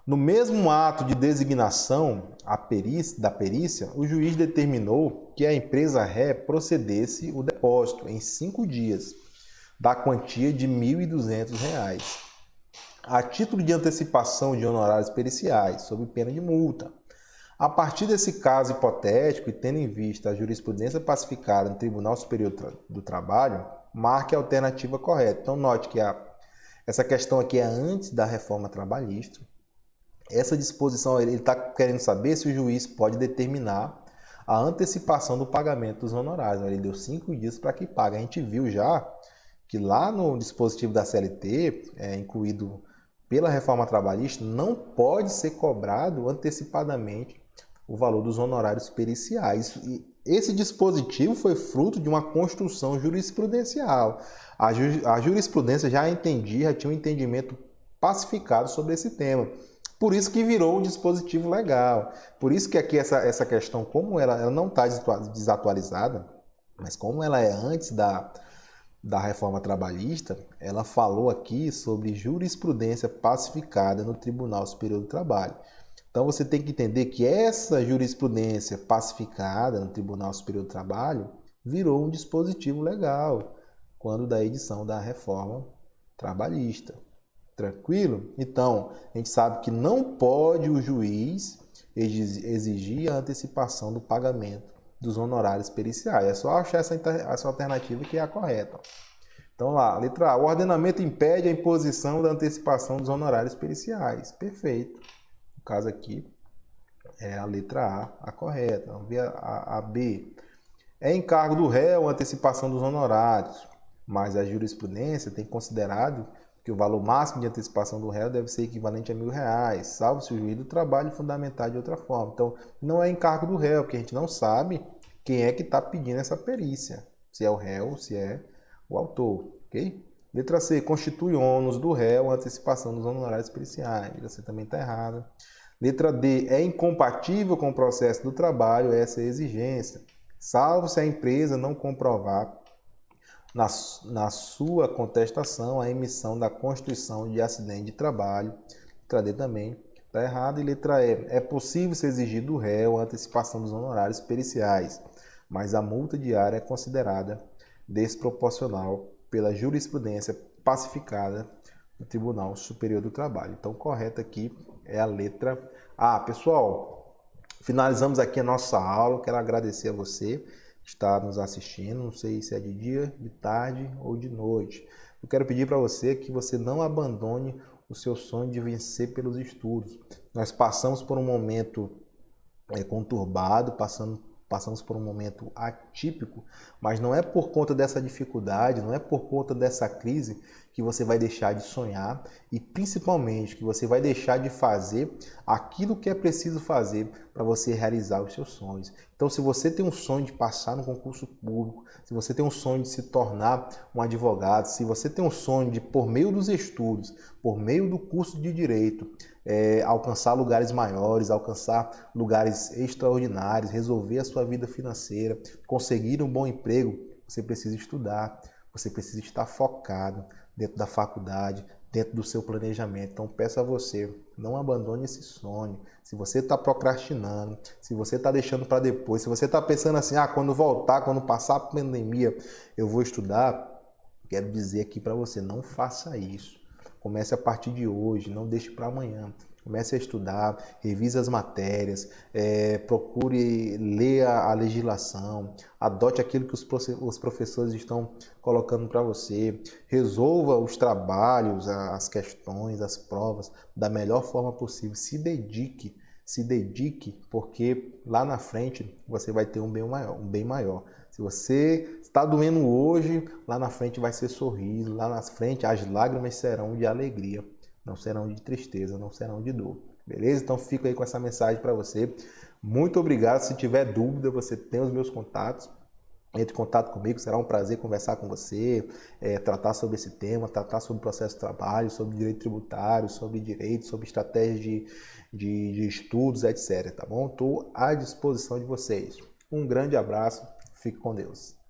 No mesmo ato de designação da perícia, o juiz determinou que a empresa ré procedesse o depósito em 5 dias da quantia de R$ 1.200, a título de antecipação de honorários periciais, sob pena de multa. A partir desse caso hipotético e tendo em vista a jurisprudência pacificada no Tribunal Superior do Trabalho, marque a alternativa correta. Então, note que essa questão aqui é antes da reforma trabalhista. Essa disposição, ele está querendo saber se o juiz pode determinar a antecipação do pagamento dos honorários. Ele deu 5 dias para que pague. A gente viu já que lá no dispositivo da CLT, incluído pela reforma trabalhista, não pode ser cobrado antecipadamente o valor dos honorários periciais. E esse dispositivo foi fruto de uma construção jurisprudencial. A jurisprudência já tinha um entendimento pacificado sobre esse tema. Por isso que virou um dispositivo legal. Por isso que aqui essa questão, como ela não está desatualizada, mas como ela é antes da reforma trabalhista, ela falou aqui sobre jurisprudência pacificada no Tribunal Superior do Trabalho. Então você tem que entender que essa jurisprudência pacificada no Tribunal Superior do Trabalho virou um dispositivo legal quando da edição da reforma trabalhista. Tranquilo? Então, a gente sabe que não pode o juiz exigir a antecipação do pagamento dos honorários periciais. É só achar essa alternativa que é a correta. Então lá, letra A. O ordenamento impede a imposição da antecipação dos honorários periciais. Perfeito. No caso aqui, é a letra A correta. Vamos ver a B. É encargo do réu a antecipação dos honorários, mas a jurisprudência tem considerado que o valor máximo de antecipação do réu deve ser equivalente a R$ 1.000, salvo se o juiz do trabalho fundamentar de outra forma. Então, não é encargo do réu, porque a gente não sabe quem é que está pedindo essa perícia. Se é o réu ou se é o autor, ok? Letra C. Constitui ônus do réu a antecipação dos honorários periciais. Letra C também está errada. Letra D, é incompatível com o processo do trabalho essa exigência, salvo se a empresa não comprovar na sua contestação a emissão da Constituição de acidente de trabalho. Letra D também está errado. E letra E, é possível se exigir do réu a antecipação dos honorários periciais, mas a multa diária é considerada desproporcional pela jurisprudência pacificada do Tribunal Superior do Trabalho. Então, correto aqui é a letra A. Pessoal, finalizamos aqui a nossa aula. Quero agradecer a você que está nos assistindo. Não sei se é de dia, de tarde ou de noite. Eu quero pedir para você que você não abandone o seu sonho de vencer pelos estudos. Nós passamos por um momento conturbado, passamos por um momento atípico, mas não é por conta dessa dificuldade, não é por conta dessa crise que você vai deixar de sonhar e principalmente que você vai deixar de fazer aquilo que é preciso fazer para você realizar os seus sonhos. Então, se você tem um sonho de passar no concurso público, se você tem um sonho de se tornar um advogado, se você tem um sonho de, por meio dos estudos, por meio do curso de direito, alcançar lugares maiores, alcançar lugares extraordinários, resolver a sua vida financeira, conseguir um bom emprego, você precisa estudar, você precisa estar focado dentro da faculdade, dentro do seu planejamento. Então peço a você, não abandone esse sonho. Se você está procrastinando, se você está deixando para depois, se você está pensando assim, quando voltar, quando passar a pandemia, eu vou estudar, quero dizer aqui para você, não faça isso. Comece a partir de hoje, não deixe para amanhã. Comece a estudar, revise as matérias, procure ler a legislação, adote aquilo que os professores estão colocando para você, resolva os trabalhos, as questões, as provas da melhor forma possível. Se dedique, porque lá na frente você vai ter um bem maior. Se você está doendo hoje, lá na frente vai ser sorriso, lá na frente as lágrimas serão de alegria, não serão de tristeza, não serão de dor. Beleza? Então fico aí com essa mensagem para você. Muito obrigado. Se tiver dúvida, você tem os meus contatos. Entre em contato comigo, será um prazer conversar com você, tratar sobre esse tema, tratar sobre o processo de trabalho, sobre direito tributário, sobre direito, sobre estratégia de estudos, etc. Tá bom? Estou à disposição de vocês. Um grande abraço, fique com Deus.